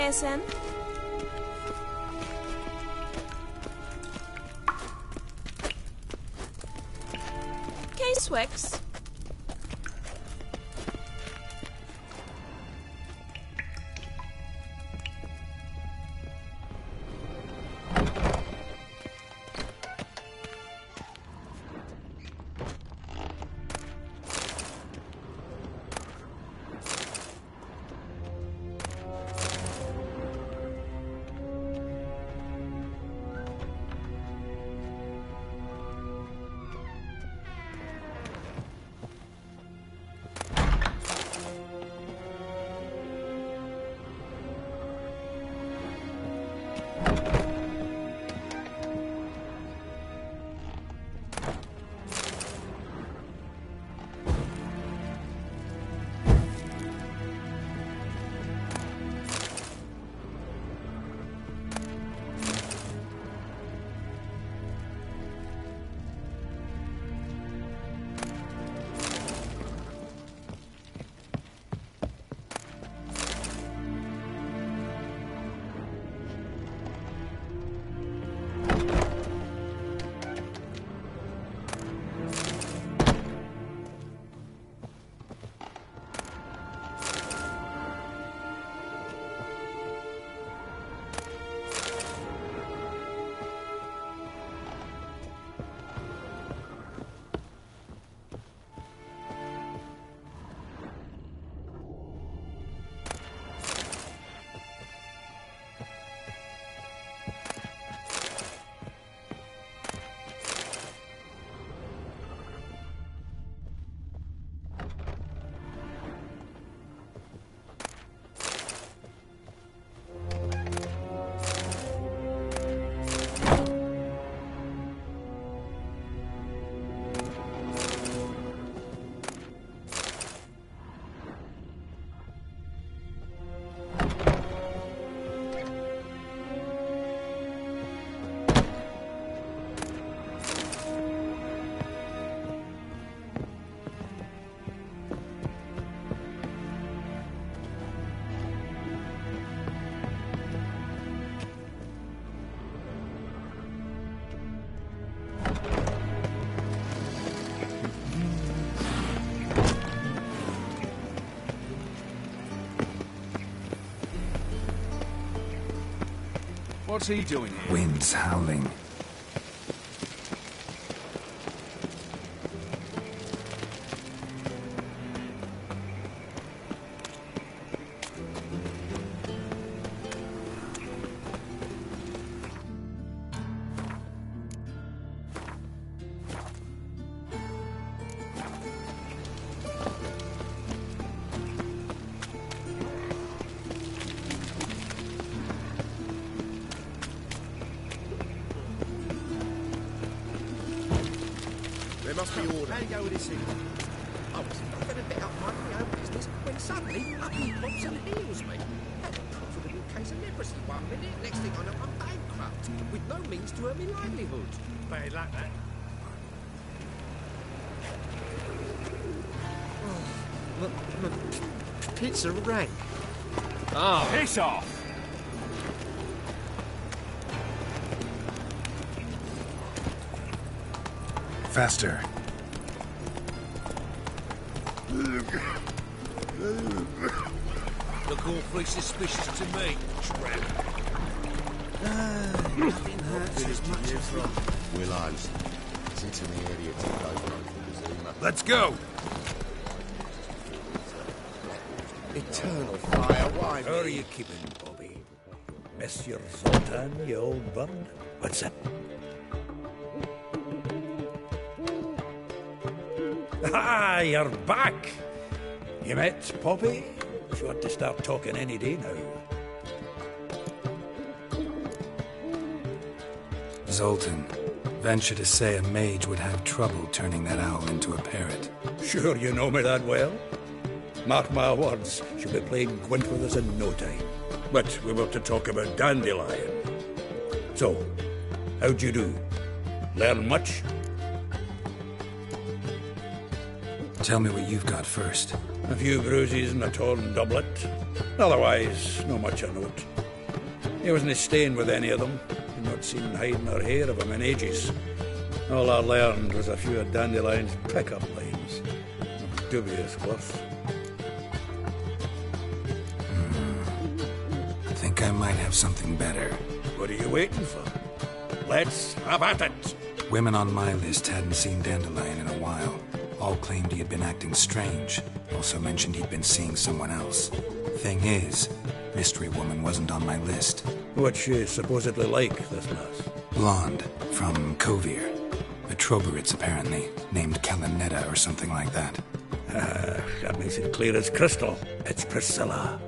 KSM? K-Swex? What's he doing here? Wind's howling. There must be order. How you go with this thing? I was not going to bet up my own business when suddenly up he pops and heals me. Had a profitable case of leprosy 1 minute, next thing I know I'm bankrupt, with no means to earn my livelihood. Bad luck, that. Pizza rank. Oh. Piss off! Faster. Look awfully suspicious to me, tramp. Nothing hurts as much as Willows. Sits in the area to go Let's go! Eternal fire, why? How are you keeping, Bobby? Monsieur Zoltan, you old bird? What's up? Ah, you're back! You met Poppy? She ought to start talking any day now. Zoltan, venture to say a mage would have trouble turning that owl into a parrot. Sure you know me that well? Mark my words, she'll be playing Gwent with us in no time. But we were to talk about Dandelion. So, how'd you do? Learn much? Tell me what you've got first. A few bruises and a torn doublet. Otherwise, no much of note. He wasn't staying with any of them. He'd not seen hide nor hair of him in ages. All I learned was a few of Dandelion's pick-up lines. Of dubious worth. I think I might have something better. What are you waiting for? Let's have at it! Women on my list hadn't seen Dandelion in a while. All claimed he had been acting strange. Also mentioned he'd been seeing someone else. Thing is, Mystery Woman wasn't on my list. What's she supposedly like, this lass? Blonde, from Kovir. A Troberitz, apparently, named Kalinetta or something like that. That makes it clear as crystal. It's Priscilla.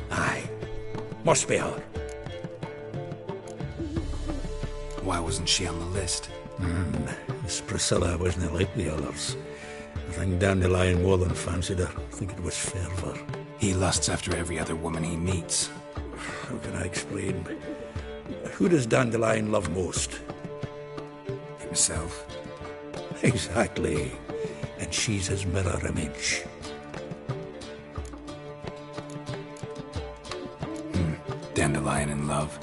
Aye. Must be her. Why wasn't she on the list? This Priscilla wasn't like the others. I think Dandelion more than fancied her. I think it was fervour. He lusts after every other woman he meets. How can I explain? Who does Dandelion love most? Himself. Exactly. And she's his mirror image. Dandelion in love.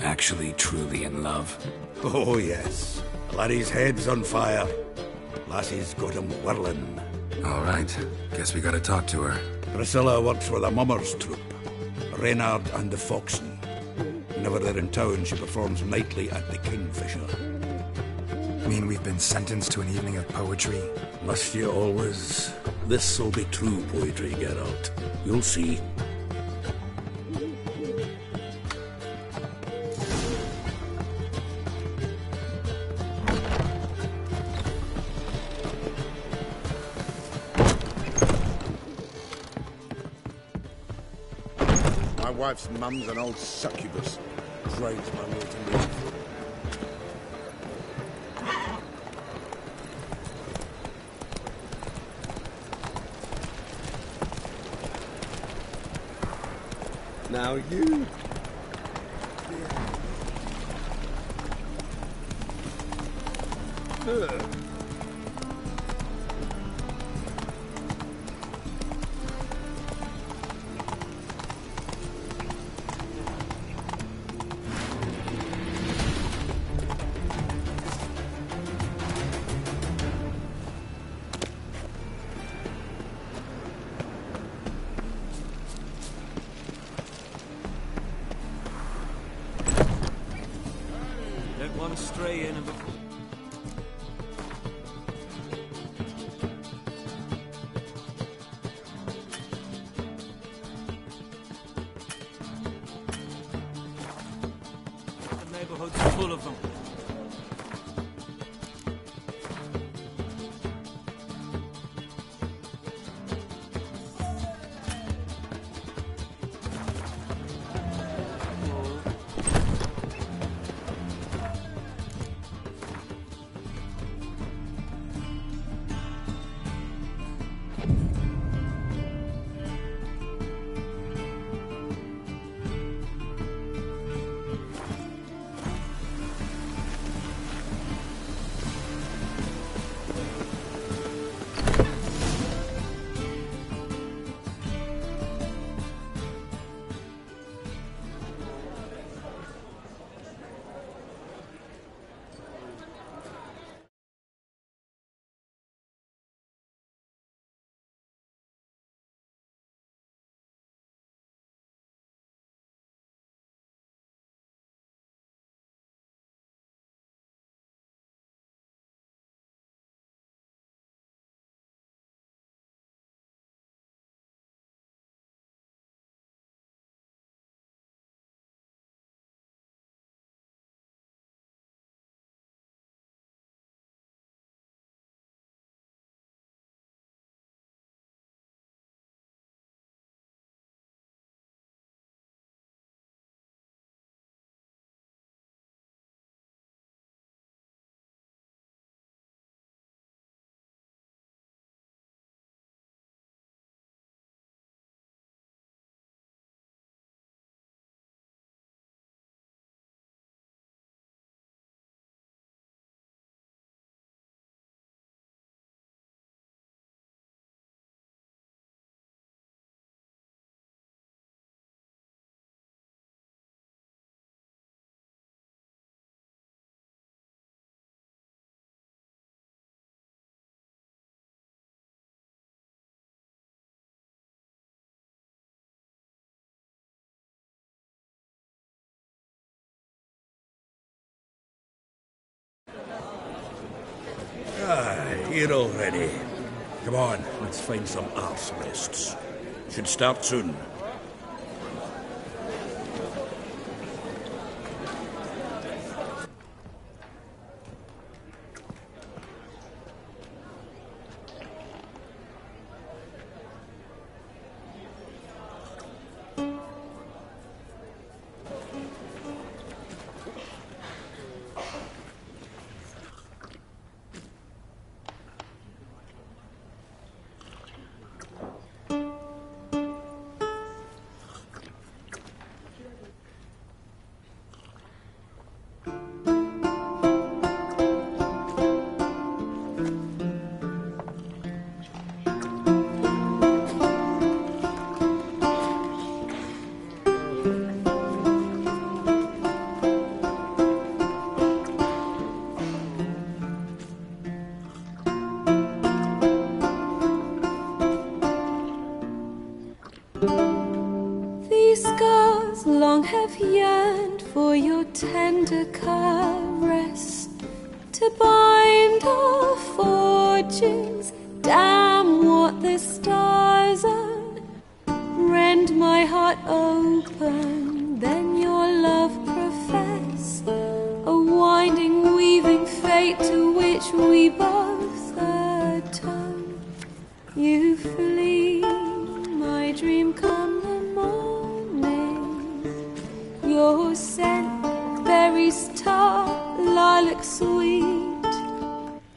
Actually, truly in love. Oh, yes. Laddie's head's on fire. Lassie's got him whirling. All right. Guess we gotta talk to her. Priscilla works for the Mummers troupe. Reynard and the Foxen. Whenever they're in town, she performs nightly at the Kingfisher. Mean we've been sentenced to an evening of poetry? Must you always? This'll be true poetry, Geralt. You'll see. My wife's mum's an old succubus. Drains my will to live. Now you... Don't want to stray in and before... The neighborhood's full of them. Here already. Come on, let's find some arse rests. Should start soon. Have yearned for your tender caress to bind our fortunes. Damn what the stars are. Rend my heart open, then your love profess. A winding, weaving fate to which we both atone. You flee, my dream come the morning. Your scent, berries tart, lilac sweet.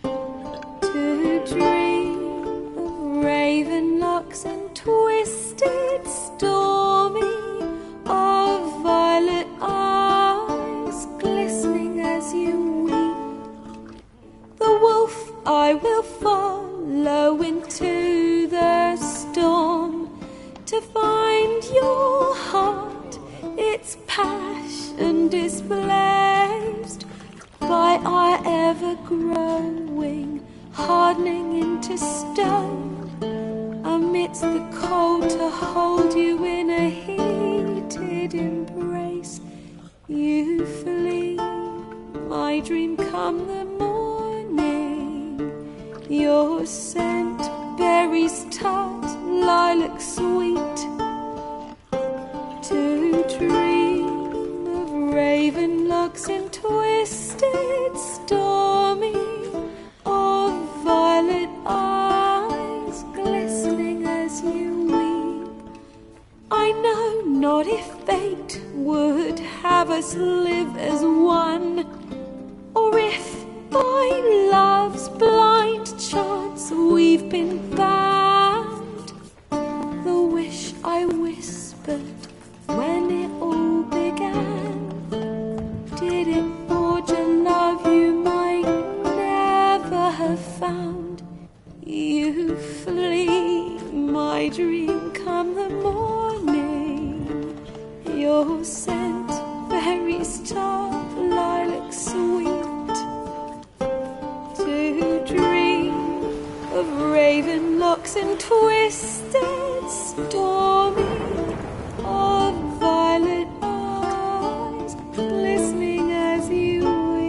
To dream of raven locks and twisted, stormy, of violet eyes glistening as you weep. The wolf I will follow into the storm to find your heart. Its passion displaced by our ever-growing, hardening into stone, amidst the cold to hold you in a heated embrace. You flee, my dream come the morning. Your scent, berries tart, lilac sweet. To dream of raven locks and twisted, stormy, of violet eyes glistening as you weep. I know not if fate would have us live as one, or if by love's blind chance we've been bound. The wish I whispered when it all began, did it forge a love you might never have found? You flee, my dream come the morning. Your scent, berries tart, lilac sweet. To dream of raven locks and twisted, stormy, of violet eyes glistening as you weep.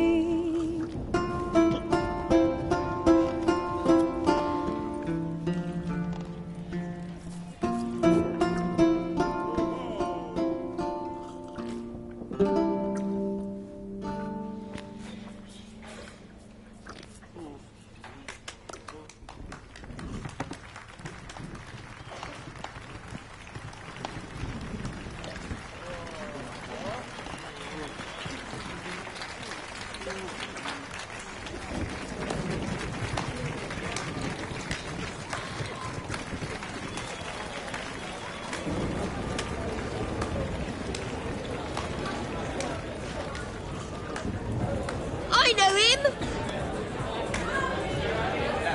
I know him!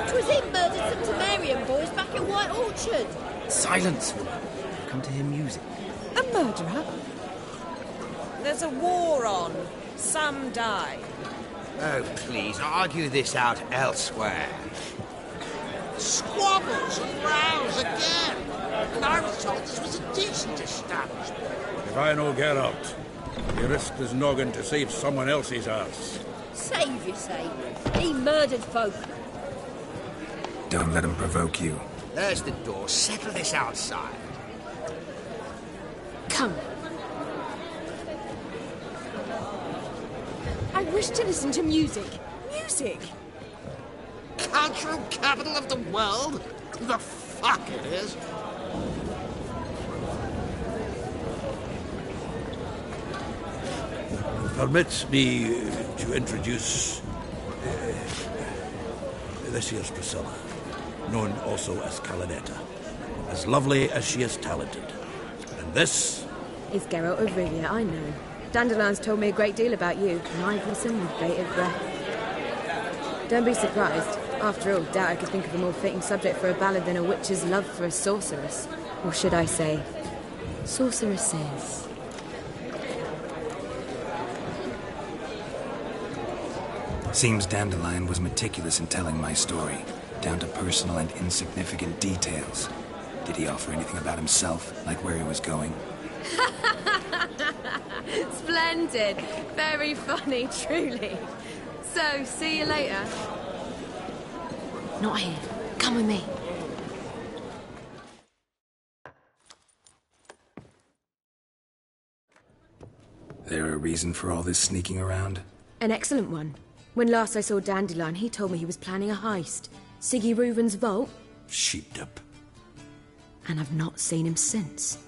'Twas him murdered some Temerian boys back at White Orchard. Silence, woman. Come to hear music. A murderer? There's a war on. Some die. Oh, please, argue this out elsewhere. Squabbles and rows again. And I was told this was a decent establishment. If I no get out, he risked his noggin to save someone else's arse. Save, you say? He murdered folk. Don't let him provoke you. There's the door. Settle this outside. Come. I wish to listen to music. Music! Cultural capital of the world? The fuck it is. Permits me to introduce this here's Priscilla, known also as Calinetta. As lovely as she is talented. And this... It's Geralt of Rivia, I know. Dandelion's told me a great deal about you, and I listen with bated breath. Don't be surprised. After all, doubt I could think of a more fitting subject for a ballad than a witch's love for a sorceress. Or should I say, sorceresses. Seems Dandelion was meticulous in telling my story, down to personal and insignificant details. Did he offer anything about himself, like where he was going? Splendid. Very funny, truly. So, see you later. Not here. Come with me. There a reason for all this sneaking around? An excellent one. When last I saw Dandelion, he told me he was planning a heist. Siggy Reuven's vault. Sheeped up. And I've not seen him since.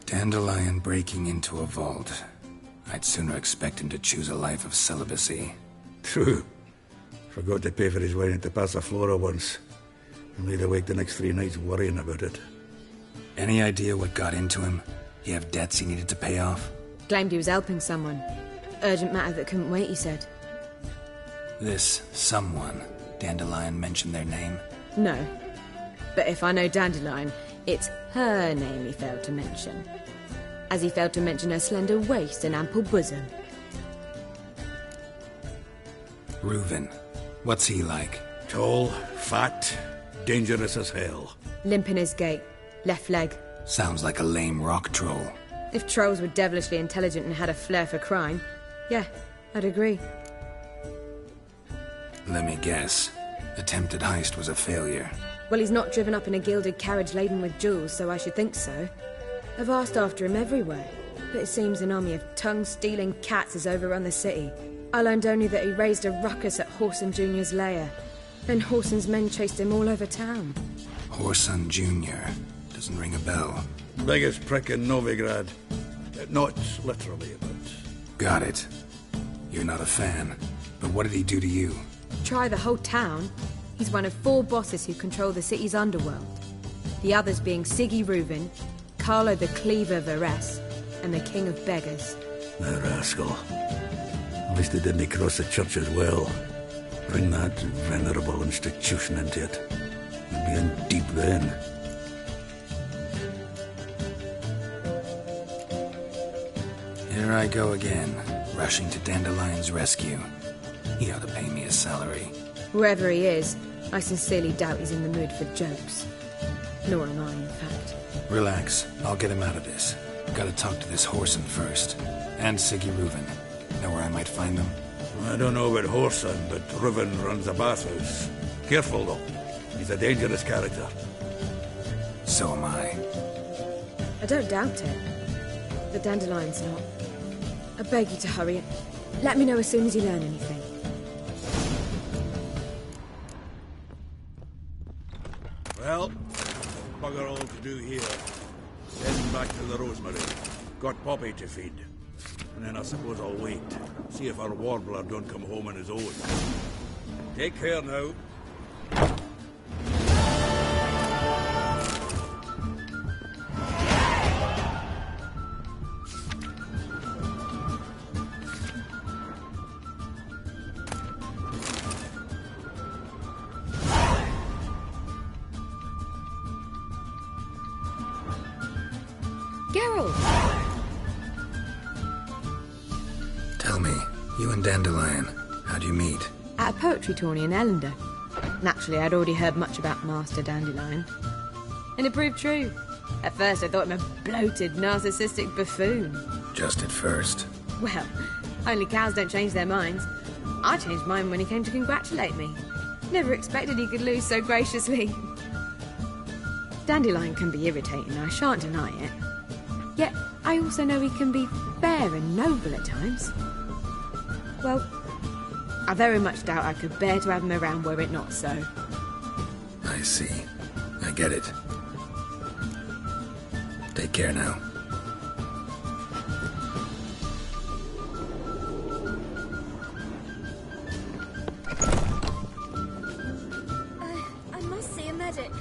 Dandelion breaking into a vault. I'd sooner expect him to choose a life of celibacy. True. Forgot to pay for his wine at the Passaflora once. And laid awake the next 3 nights worrying about it. Any idea what got into him? He have debts he needed to pay off? Claimed he was helping someone. Urgent matter that couldn't wait, he said. This someone, Dandelion mentioned their name? No. But if I know Dandelion, it's her name he failed to mention. As he failed to mention her slender waist and ample bosom. Reuven. What's he like? Tall, fat, dangerous as hell. Limp in his gait. Left leg. Sounds like a lame rock troll. If trolls were devilishly intelligent and had a flair for crime, yeah, I'd agree. Let me guess. Attempted heist was a failure. Well, he's not driven up in a gilded carriage laden with jewels, so I should think so. I've asked after him everywhere, but it seems an army of tongue-stealing cats has overrun the city. I learned only that he raised a ruckus at Whoreson Jr.'s lair. Then Whoreson's men chased him all over town. Whoreson Jr. Doesn't ring a bell. Biggest prick in Novigrad. Not literally, but... Got it. You're not a fan. But what did he do to you? Try the whole town. He's one of 4 bosses who control the city's underworld. The others being Siggy Reuven, Carlo the Cleaver Varese, and the King of Beggars. The rascal. At least he didn't cross the church as well. Bring that venerable institution into it. We'd be in deep then. Here I go again, rushing to Dandelion's rescue. He ought to pay me a salary. Wherever he is, I sincerely doubt he's in the mood for jokes. Nor am I, in fact. Relax. I'll get him out of this. Gotta talk to this Whoreson first. And Siggy Reuven. Know where I might find them? I don't know about Whoreson, but Reuven runs a bathhouse. Careful, though. He's a dangerous character. So am I. I don't doubt it. But Dandelion's not. I beg you to hurry it. Let me know as soon as you learn anything. Well, bugger all to do here. Heading back to the Rosemary. Got Poppy to feed. And then I suppose I'll wait. See if our warbler don't come home on his own. Take care now. Geralt! Tell me, you and Dandelion, how'd you meet? At a poetry tourney in Ellender. Naturally, I'd already heard much about Master Dandelion. And it proved true. At first, I thought him a bloated, narcissistic buffoon. Just at first. Well, only cows don't change their minds. I changed mine when he came to congratulate me. Never expected he could lose so graciously. Dandelion can be irritating, I shan't deny it. Yet, I also know he can be fair and noble at times. Well, I very much doubt I could bear to have him around were it not so. I see. I get it. Take care now. I must see a medic.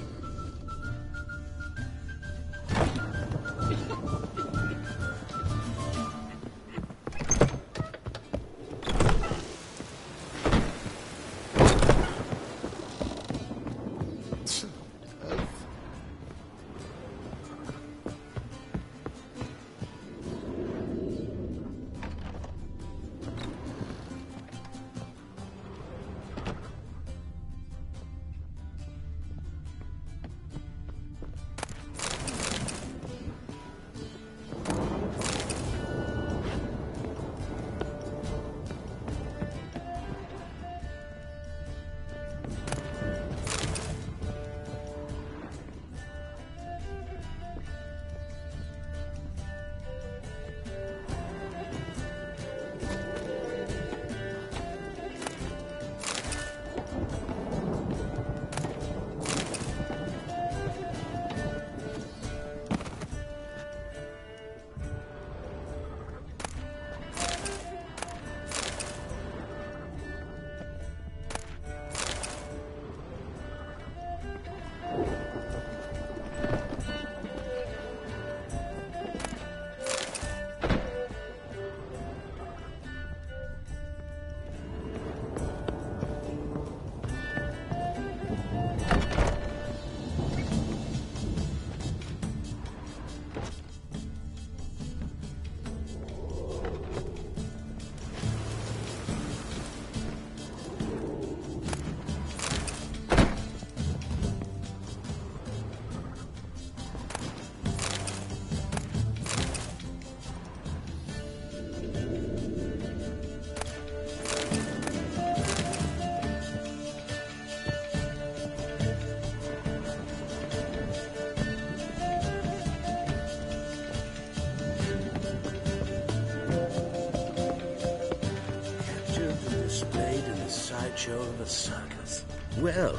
Show of a circus. Well,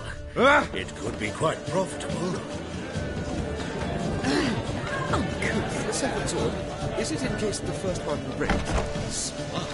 it could be quite profitable. The second sword, is it in case the first one will break? Smart.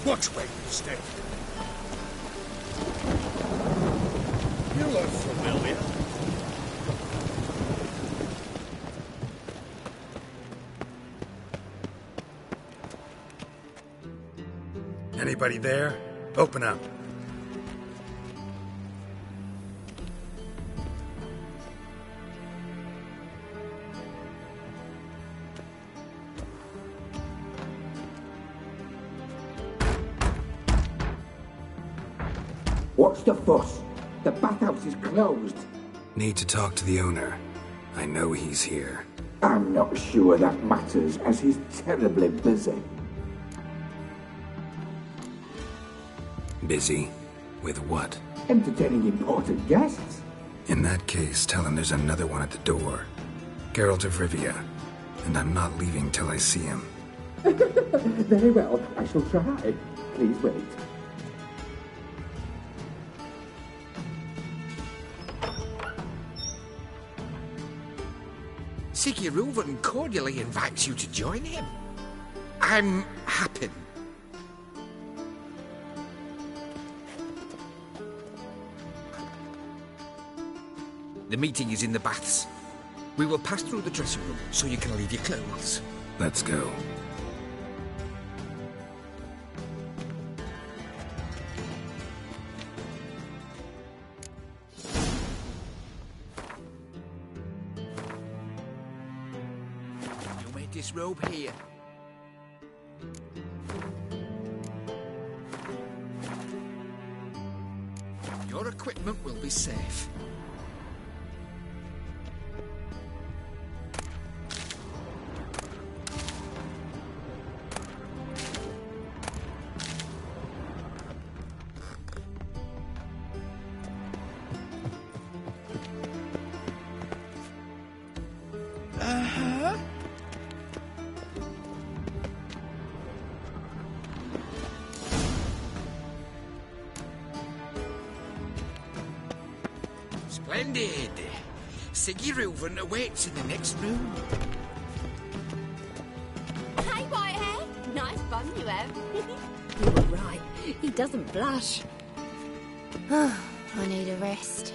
Watch where you step. You look familiar. Anybody there? Open up. What's the fuss? The bathhouse is closed. Need to talk to the owner. I know he's here. I'm not sure that matters, as he's terribly busy. Busy? With what? Entertaining important guests. In that case, tell him there's another one at the door. Geralt of Rivia. And I'm not leaving till I see him. Very well, I shall try. Please wait. Siggy Reuven cordially invites you to join him. I'm happy. The meeting is in the baths. We will pass through the dressing room so you can leave your clothes. Let's go. You made this robe here. Your equipment will be safe. Splendid! Siggy Reuven awaits in the next room. Hey, Whitehead. Nice bum you have. You were right. He doesn't blush. I need a rest.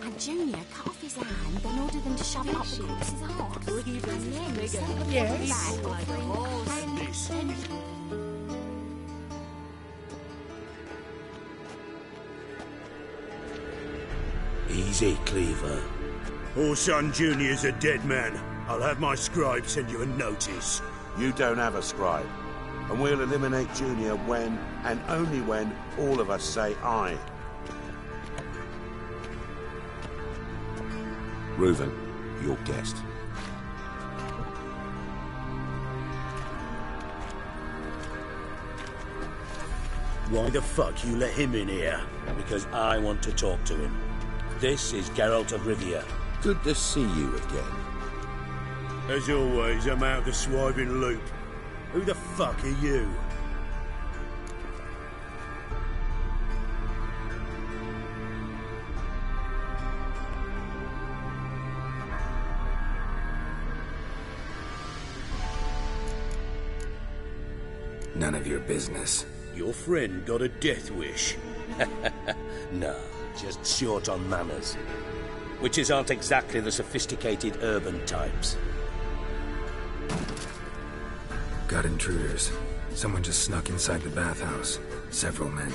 And Junior, cut off his hand, then order them to shove it up the corpse's arse. Yes. Easy, Cleaver. Orson Jr.'s a dead man. I'll have my scribe send you a notice. You don't have a scribe. And we'll eliminate Junior when, and only when, all of us say aye. Reuven, your guest. Why the fuck you let him in here? Because I want to talk to him. This is Geralt of Rivia. Good to see you again. As always, I'm out of the swiving loop. Who the fuck are you? None of your business. Your friend got a death wish. No, just short on manners. Witches aren't exactly the sophisticated urban types. Got intruders. Someone just snuck inside the bathhouse. Several men.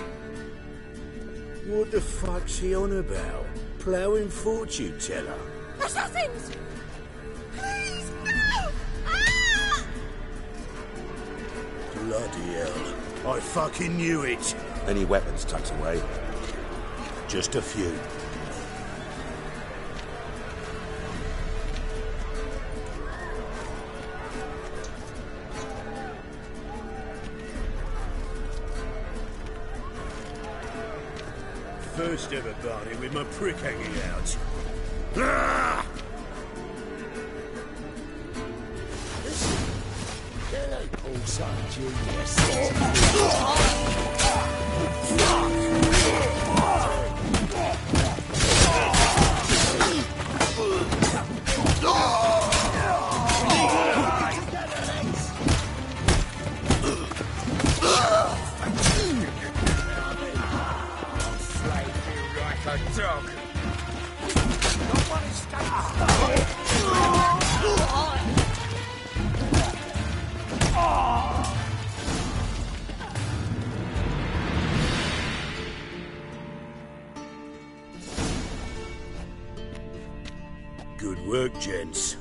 What the fuck's he on about? Ploughing fortune teller? Assassins! Please, no! Ah! Bloody hell. I fucking knew it. Any weapons tucked away? Just a few. First ever party with my prick hanging out. Ah! Good work, gents.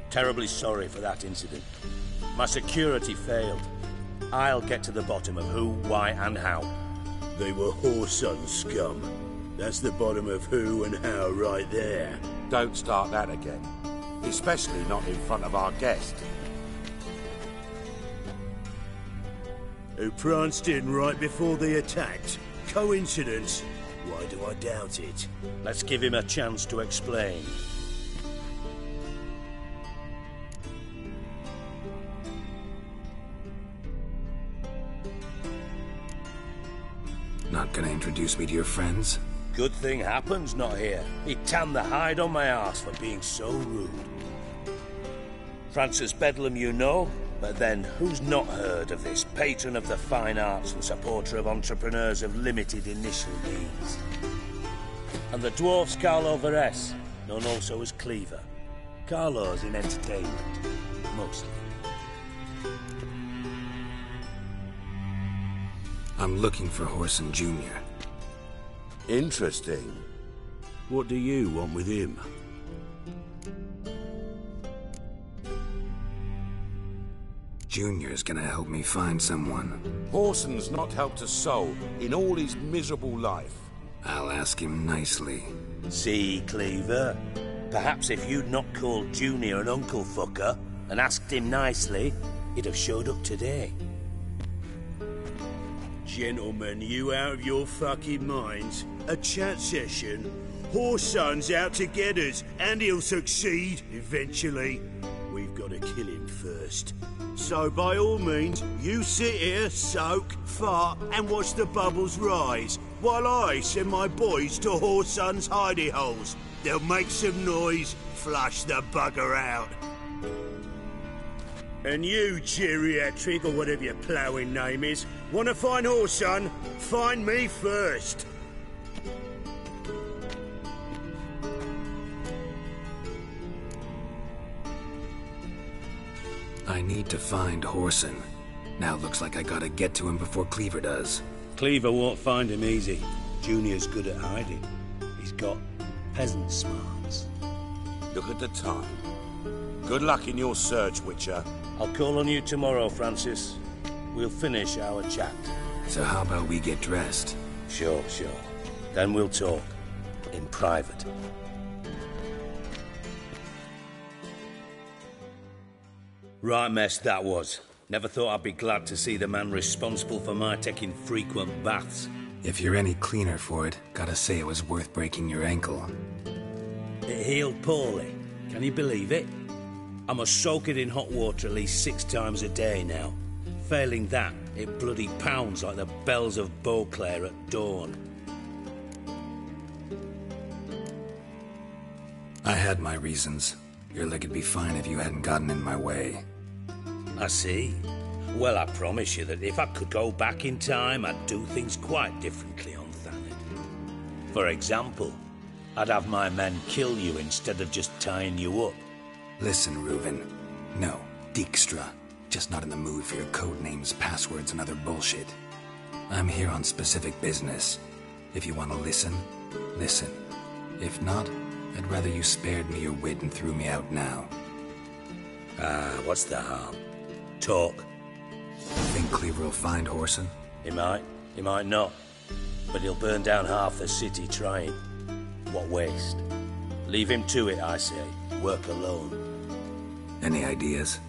Terribly sorry for that incident. My security failed. I'll get to the bottom of who, why, and how. They were Whoreson scum. That's the bottom of who and how right there. Don't start that again. Especially not in front of our guest. Who pranced in right before they attacked. Coincidence? Why do I doubt it? Let's give him a chance to explain. Not gonna introduce me to your friends? Good thing Happen's not here. He tanned the hide on my arse for being so rude. Francis Bedlam you know, but then who's not heard of this patron of the fine arts and supporter of entrepreneurs of limited initial means? And the dwarf's Carlo Veres, known also as Cleaver. Carlo's in entertainment, mostly. I'm looking for Whoreson Jr. Interesting. What do you want with him? Junior's gonna help me find someone. Whoreson's not helped a soul in all his miserable life. I'll ask him nicely. See, Cleaver? Perhaps if you'd not called Junior an uncle fucker and asked him nicely, he'd have showed up today. Gentlemen, you out of your fucking minds? A chat session? Whoreson's out to get us, and he'll succeed, eventually. We've got to kill him first. So by all means, you sit here, soak, fart, and watch the bubbles rise, while I send my boys to Whoreson's hidey holes. They'll make some noise, flush the bugger out. And you, geriatric, or whatever your ploughing name is, want to find Whoreson? Find me first. I need to find Whoreson. Now looks like I gotta get to him before Cleaver does. Cleaver won't find him easy. Junior's good at hiding. He's got peasant smarts. Look at the time. Good luck in your search, Witcher. I'll call on you tomorrow, Francis. We'll finish our chat. So how about we get dressed? Sure. Then we'll talk. In private. Right mess that was. Never thought I'd be glad to see the man responsible for my taking frequent baths. If you're any cleaner for it, gotta say it was worth breaking your ankle. It healed poorly. Can you believe it? I must soak it in hot water at least 6 times a day now. Failing that, it bloody pounds like the bells of Beauclair at dawn. I had my reasons. Your leg would be fine if you hadn't gotten in my way. I see. Well, I promise you that if I could go back in time, I'd do things quite differently on Thanet. For example, I'd have my men kill you instead of just tying you up. Listen, Reuven. No, Dijkstra. Just not in the mood for your code names, passwords, and other bullshit. I'm here on specific business. If you want to listen, listen. If not, I'd rather you spared me your wit and threw me out now. What's the harm? Talk. Think Cleaver will find Whoreson? He might not. But he'll burn down half the city trying. What waste. Leave him to it, I say. Work alone. Any ideas?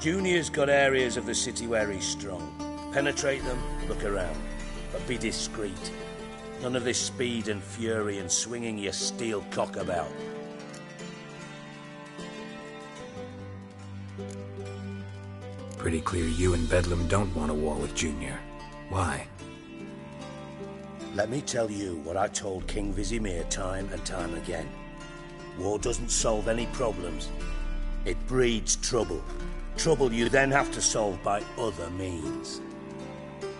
Junior's got areas of the city where he's strong. Penetrate them, look around. But be discreet. None of this speed and fury and swinging your steel cock about. Pretty clear you and Bedlam don't want a war with Junior. Why? Let me tell you what I told King Vizimir time and time again. War doesn't solve any problems. It breeds trouble. Trouble you then have to solve by other means.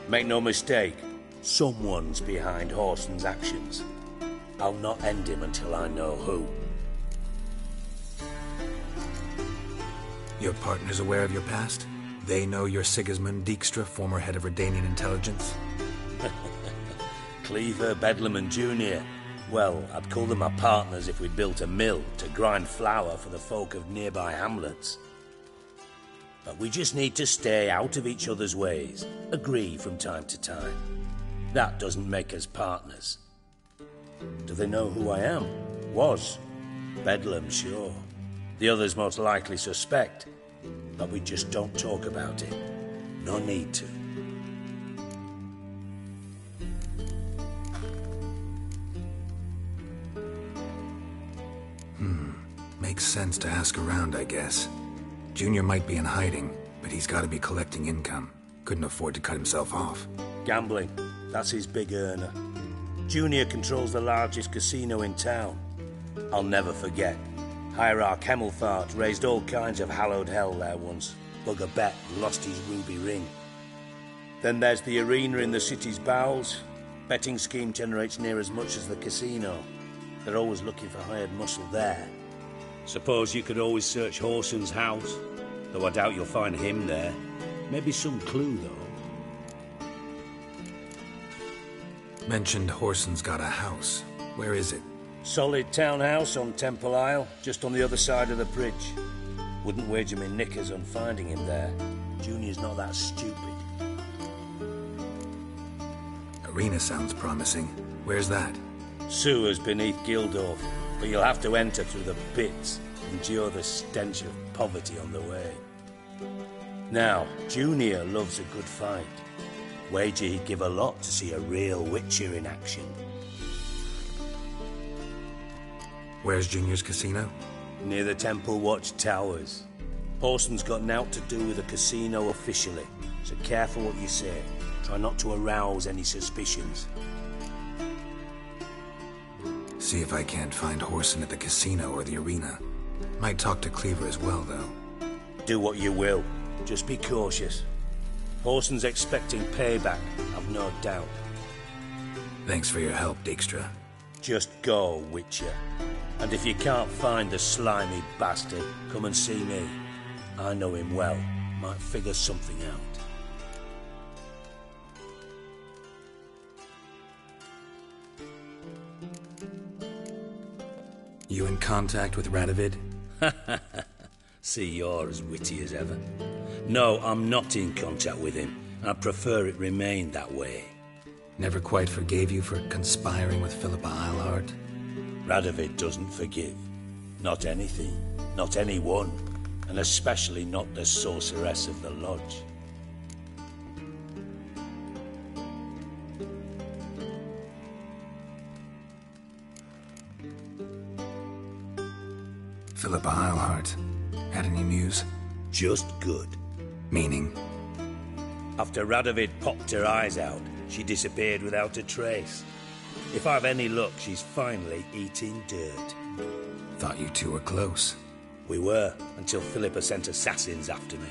Make no mistake, someone's behind Whoreson's actions. I'll not end him until I know who. Your partner's aware of your past? They know you're Sigismund Dijkstra, former head of Redanian intelligence? Cleaver, Bedlam and Junior. Well, I'd call them my partners if we'd built a mill to grind flour for the folk of nearby hamlets. But we just need to stay out of each other's ways. Agree from time to time. That doesn't make us partners. Do they know who I am? Was. Bedlam, sure. The others most likely suspect. But we just don't talk about it. No need to. Makes sense to ask around, I guess. Junior might be in hiding, but he's got to be collecting income. Couldn't afford to cut himself off. Gambling. That's his big earner. Junior controls the largest casino in town. I'll never forget. Hierarch Hemmelfart raised all kinds of hallowed hell there once. Bugger bet lost his ruby ring. Then there's the arena in the city's bowels. Betting scheme generates near as much as the casino. They're always looking for hired muscle there. Suppose you could always search Horson's house, though I doubt you'll find him there. Maybe some clue, though. Mentioned Horson's got a house. Where is it? Solid townhouse on Temple Isle, just on the other side of the bridge. Wouldn't wager me knickers on finding him there. Junior's not that stupid. Arena sounds promising. Where's that? Sewers beneath Gildorf, but you'll have to enter through the pits, endure the stench of poverty on the way. Now, Junior loves a good fight. Wager he'd give a lot to see a real Witcher in action. Where's Junior's casino? Near the Temple Watch Towers. Horson's got nought to do with the casino officially, so careful what you say. Try not to arouse any suspicions. See if I can't find Horson at the casino or the arena. Might talk to Cleaver as well, though. Do what you will. Just be cautious. Horson's expecting payback, I've no doubt. Thanks for your help, Dijkstra. Just go, Witcher. And if you can't find the slimy bastard, come and see me. I know him well. Might figure something out. You in contact with Radovid? See, you're as witty as ever. No, I'm not in contact with him. I prefer it remained that way. Never quite forgave you for conspiring with Philippa Eilhart? Radovid doesn't forgive. Not anything. Not anyone. And especially not the sorceress of the Lodge. Philippa Eilhart. Had any news? Just good. Meaning? After Radovid popped her eyes out, she disappeared without a trace. If I've any luck, she's finally eating dirt. Thought you two were close. We were, until Philippa sent assassins after me.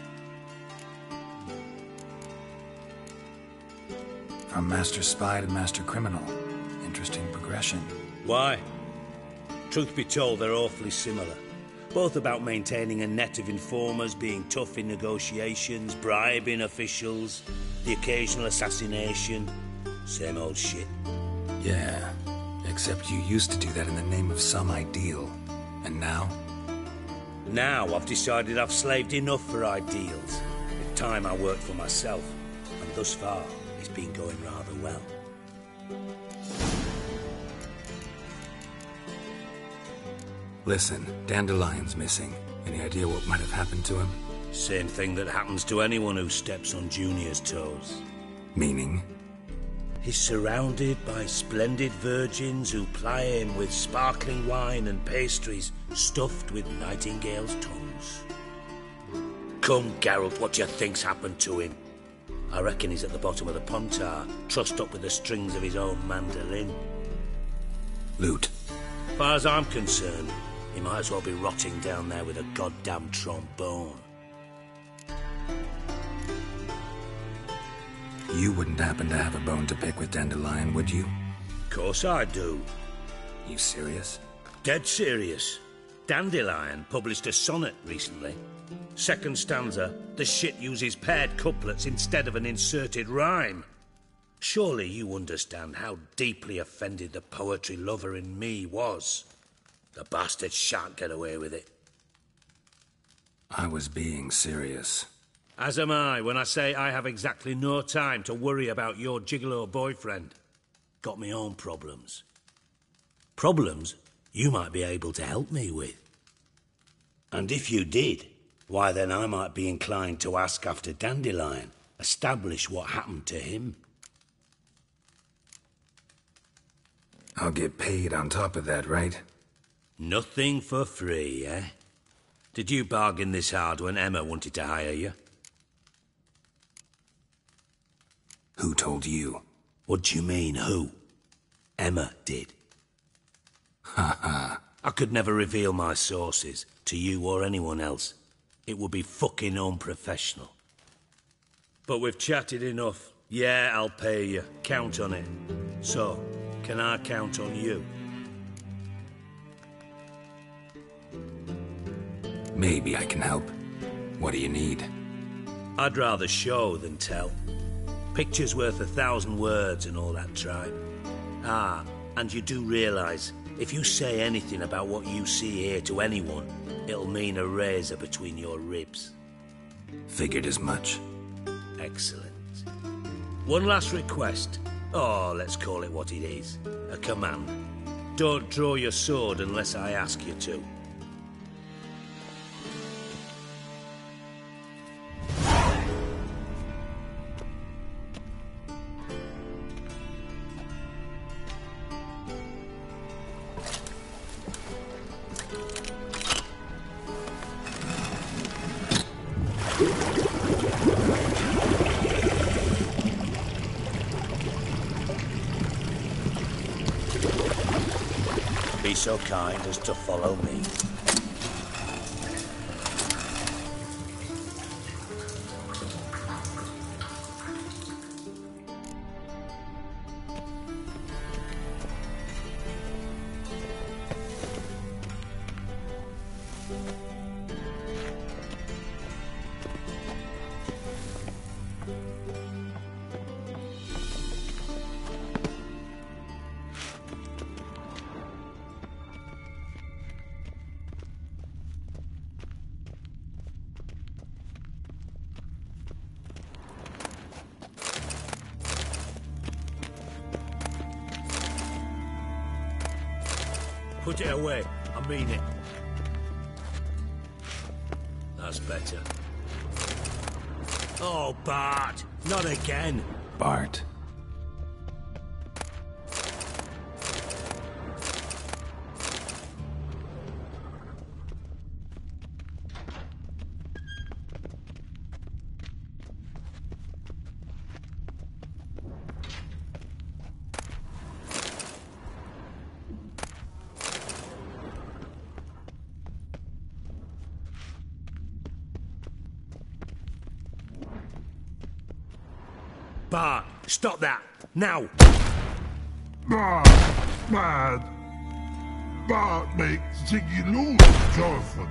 From Master Spy to Master Criminal. Interesting progression. Why? Truth be told, they're awfully similar. Both about maintaining a net of informers, being tough in negotiations, bribing officials, the occasional assassination. Same old shit. Yeah, except you used to do that in the name of some ideal. And now? Now I've decided I've slaved enough for ideals. It's time I worked for myself. And thus far, it's been going rather well. Listen, Dandelion's missing. Any idea what might have happened to him? Same thing that happens to anyone who steps on Junior's toes. Meaning? He's surrounded by splendid virgins who ply him with sparkling wine and pastries stuffed with nightingales' tongues. Come, Geralt, what do you think's happened to him? I reckon he's at the bottom of the Pontar, trussed up with the strings of his own mandolin. Loot. As far as I'm concerned, he might as well be rotting down there with a goddamn trombone. You wouldn't happen to have a bone to pick with Dandelion, would you? Course I do. You serious? Dead serious. Dandelion published a sonnet recently. Second stanza, the shit uses paired couplets instead of an inserted rhyme. Surely you understand how deeply offended the poetry lover in me was. The bastard shan't get away with it. I was being serious. As am I when I say I have exactly no time to worry about your gigolo boyfriend. Got me own problems. Problems you might be able to help me with. And if you did, why then I might be inclined to ask after Dandelion, establish what happened to him. I'll get paid on top of that, right? Nothing for free, eh? Did you bargain this hard when Emma wanted to hire you? Who told you? What do you mean, who? Emma did. Ha ha. I could never reveal my sources to you or anyone else. It would be fucking unprofessional. But we've chatted enough. Yeah, I'll pay you. Count on it. So, can I count on you? Maybe I can help. What do you need? I'd rather show than tell. Picture's worth 1,000 words and all that tripe. Ah, and you do realise, if you say anything about what you see here to anyone, it'll mean a razor between your ribs. Figured as much. Excellent. One last request. Oh, let's call it what it is. A command. Don't draw your sword unless I ask you to. Be so kind as to follow me. Put it away. I mean it. That's better. Oh, Bart! Not again! Bart. Bart, stop that! Now! Bart, mad. Bart makes Ziggy lose, Jonathan.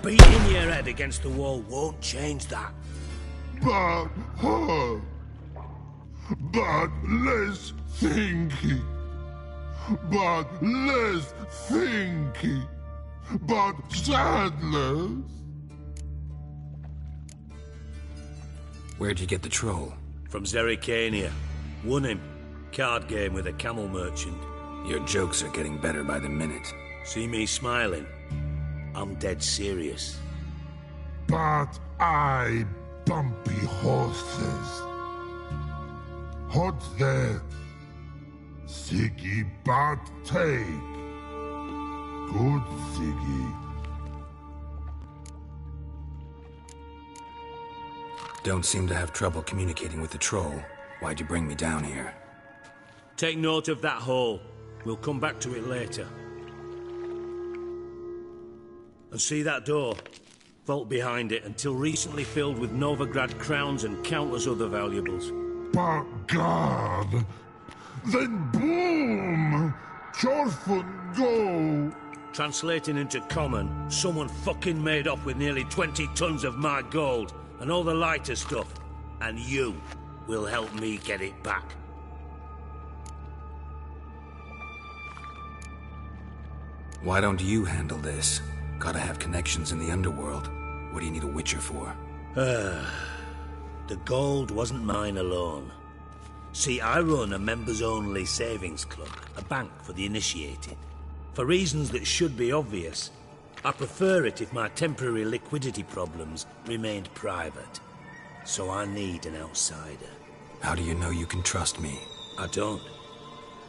Beating your head against the wall won't change that. Bart hurt. Bart less thinky. Bart less thinky. Bart sadness. Where'd you get the troll? From Zerrikania. Won him. Card game with a camel merchant. Your jokes are getting better by the minute. See me smiling? I'm dead serious. But I bumpy horses. Hot there. Ziggy Bart take. Good Ziggy. Don't seem to have trouble communicating with the troll. Why'd you bring me down here? Take note of that hole. We'll come back to it later. And see that door? Vault behind it, until recently filled with Novigrad crowns and countless other valuables. But God! Then boom! Jorfun go! Translating into common, someone fucking made off with nearly 20 tons of my gold, and all the lighter stuff. And you will help me get it back. Why don't you handle this? Gotta have connections in the underworld. What do you need a Witcher for? The gold wasn't mine alone. See, I run a members-only savings club, a bank for the initiated. For reasons that should be obvious, I prefer it if my temporary liquidity problems remained private. So I need an outsider. How do you know you can trust me? I don't.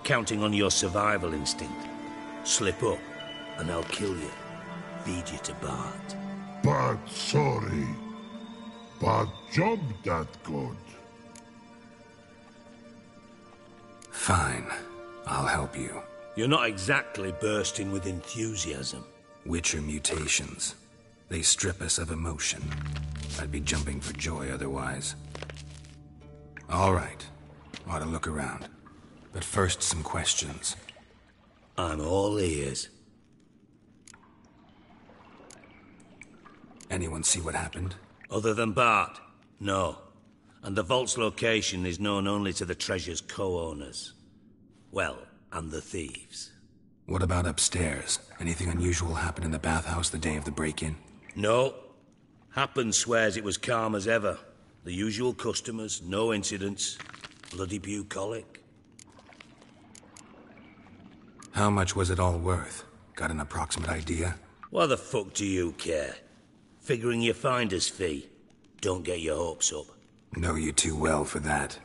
Counting on your survival instinct. Slip up, and I'll kill you. Feed you to Bart. But sorry. But job that good. Fine. I'll help you. You're not exactly bursting with enthusiasm. Witcher mutations. They strip us of emotion. I'd be jumping for joy otherwise. All right. Ought to look around. But first, some questions. I'm all ears. Anyone see what happened? Other than Bart? No. And the vault's location is known only to the treasure's co-owners. Well, and the thieves. What about upstairs? Anything unusual happen in the bathhouse the day of the break-in? No. Happen swears it was calm as ever. The usual customers, no incidents. Bloody bucolic. How much was it all worth? Got an approximate idea? Why the fuck do you care? Figuring your finder's fee. Don't get your hopes up. Know you too well for that.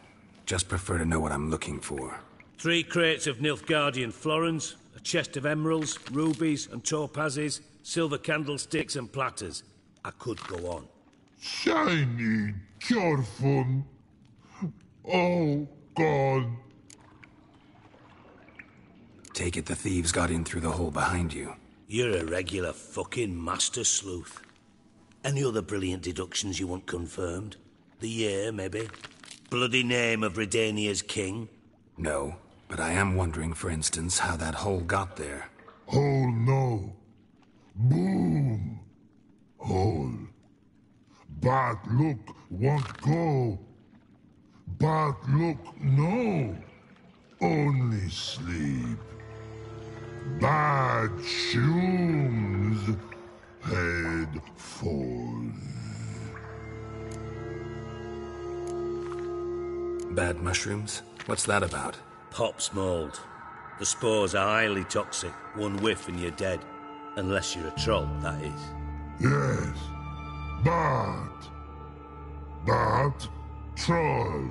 Just prefer to know what I'm looking for. 3 crates of Nilfgaardian florins, a chest of emeralds, rubies and topazes, silver candlesticks and platters. I could go on. Shiny, careful. Oh, God. Take it the thieves got in through the hole behind you. You're a regular fucking master sleuth. Any other brilliant deductions you want confirmed? The year, maybe? Bloody name of Redania's king? No, but I am wondering, for instance, how that hole got there. Hole, no. Boom. Hole. Bad look, won't go. Bad look, no. Only sleep. Bad shoes. Head falls. Bad mushrooms? What's that about? Pop's mold. The spores are highly toxic. One whiff and you're dead. Unless you're a troll, that is. Yes. Bad. Bad troll.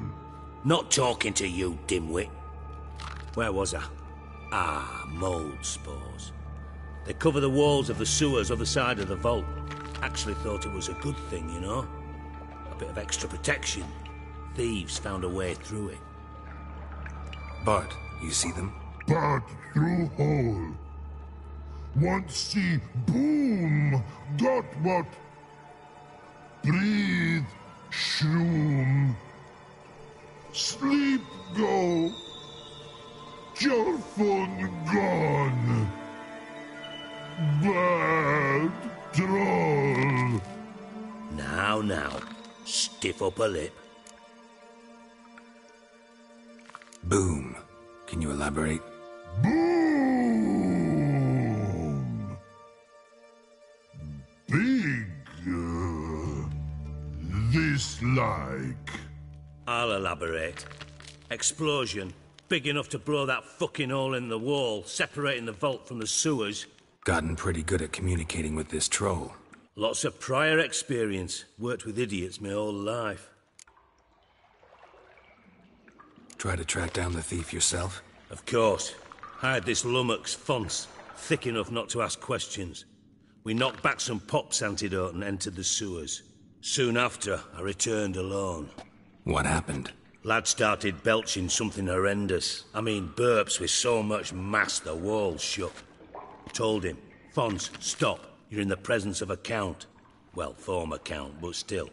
Not talking to you, dimwit. Where was I? Ah, mold spores. They cover the walls of the sewers other side of the vault. Actually thought it was a good thing, you know? A bit of extra protection. Thieves found a way through it. Bart, you see them? Bad through hole. Want see boom. Got what? Breathe. Shroom. Sleep go. Careful gone. Bad troll. Now. Stiff upper lip. Boom. Can you elaborate? Boom. Big. This like. I'll elaborate. Explosion. Big enough to blow that fucking hole in the wall, separating the vault from the sewers. Gotten pretty good at communicating with this troll. Lots of prior experience. Worked with idiots my whole life. Try to track down the thief yourself? Of course. Hired this lummox, Fons, thick enough not to ask questions. We knocked back some Pop's antidote and entered the sewers. Soon after, I returned alone. What happened? Lad started belching something horrendous. I mean, burps with so much mass the walls shook. Told him, Fons, stop. You're in the presence of a count. Well, former count, but still.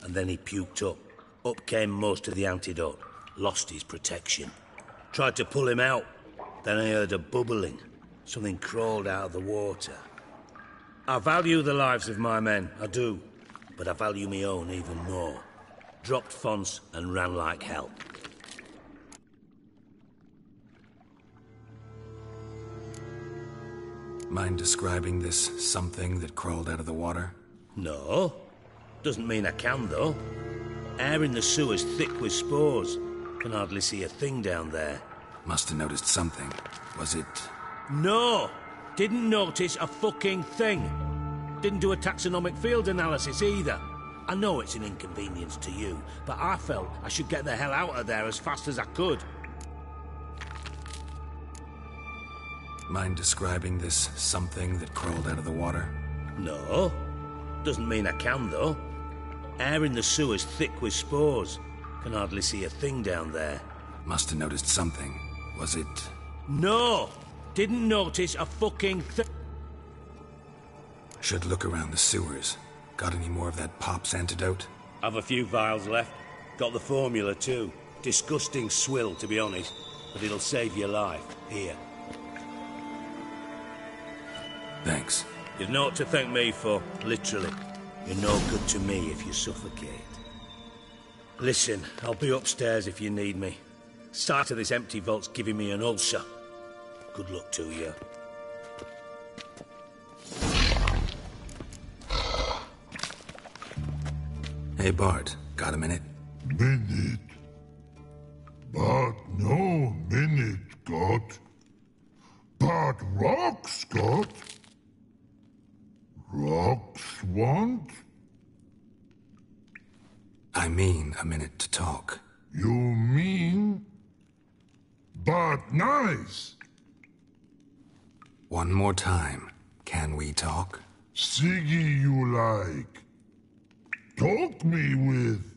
And then he puked up. Up came most of the antidote. Lost his protection. Tried to pull him out. Then I heard a bubbling. Something crawled out of the water. I value the lives of my men, I do. But I value my own even more. Dropped Fons and ran like hell. Mind describing this something that crawled out of the water? No. Doesn't mean I can, though. Air in the sewer's thick with spores. Can hardly see a thing down there. Must have noticed something. Was it... No! Didn't notice a fucking thing. Didn't do a taxonomic field analysis either. I know it's an inconvenience to you, but I felt I should get the hell out of there as fast as I could. Mind describing this something that crawled out of the water? No. Doesn't mean I can, though. Air in the sewer's thick with spores. Can hardly see a thing down there. Must have noticed something. Was it... No! Didn't notice a fucking thing. Should look around the sewers. Got any more of that Pop's antidote? Have a few vials left. Got the formula, too. Disgusting swill, to be honest. But it'll save your life. Here. Thanks. You've naught to thank me for, literally. You're no good to me if you suffocate. Listen, I'll be upstairs if you need me. Sight of this empty vault's giving me an ulcer. Good luck to you. Hey, Bart. Got a minute? Minute. But no minute got. But rocks got. Rocks want? I mean a minute to talk. You mean? But nice. One more time. Can we talk? Siggy you like. Talk me with.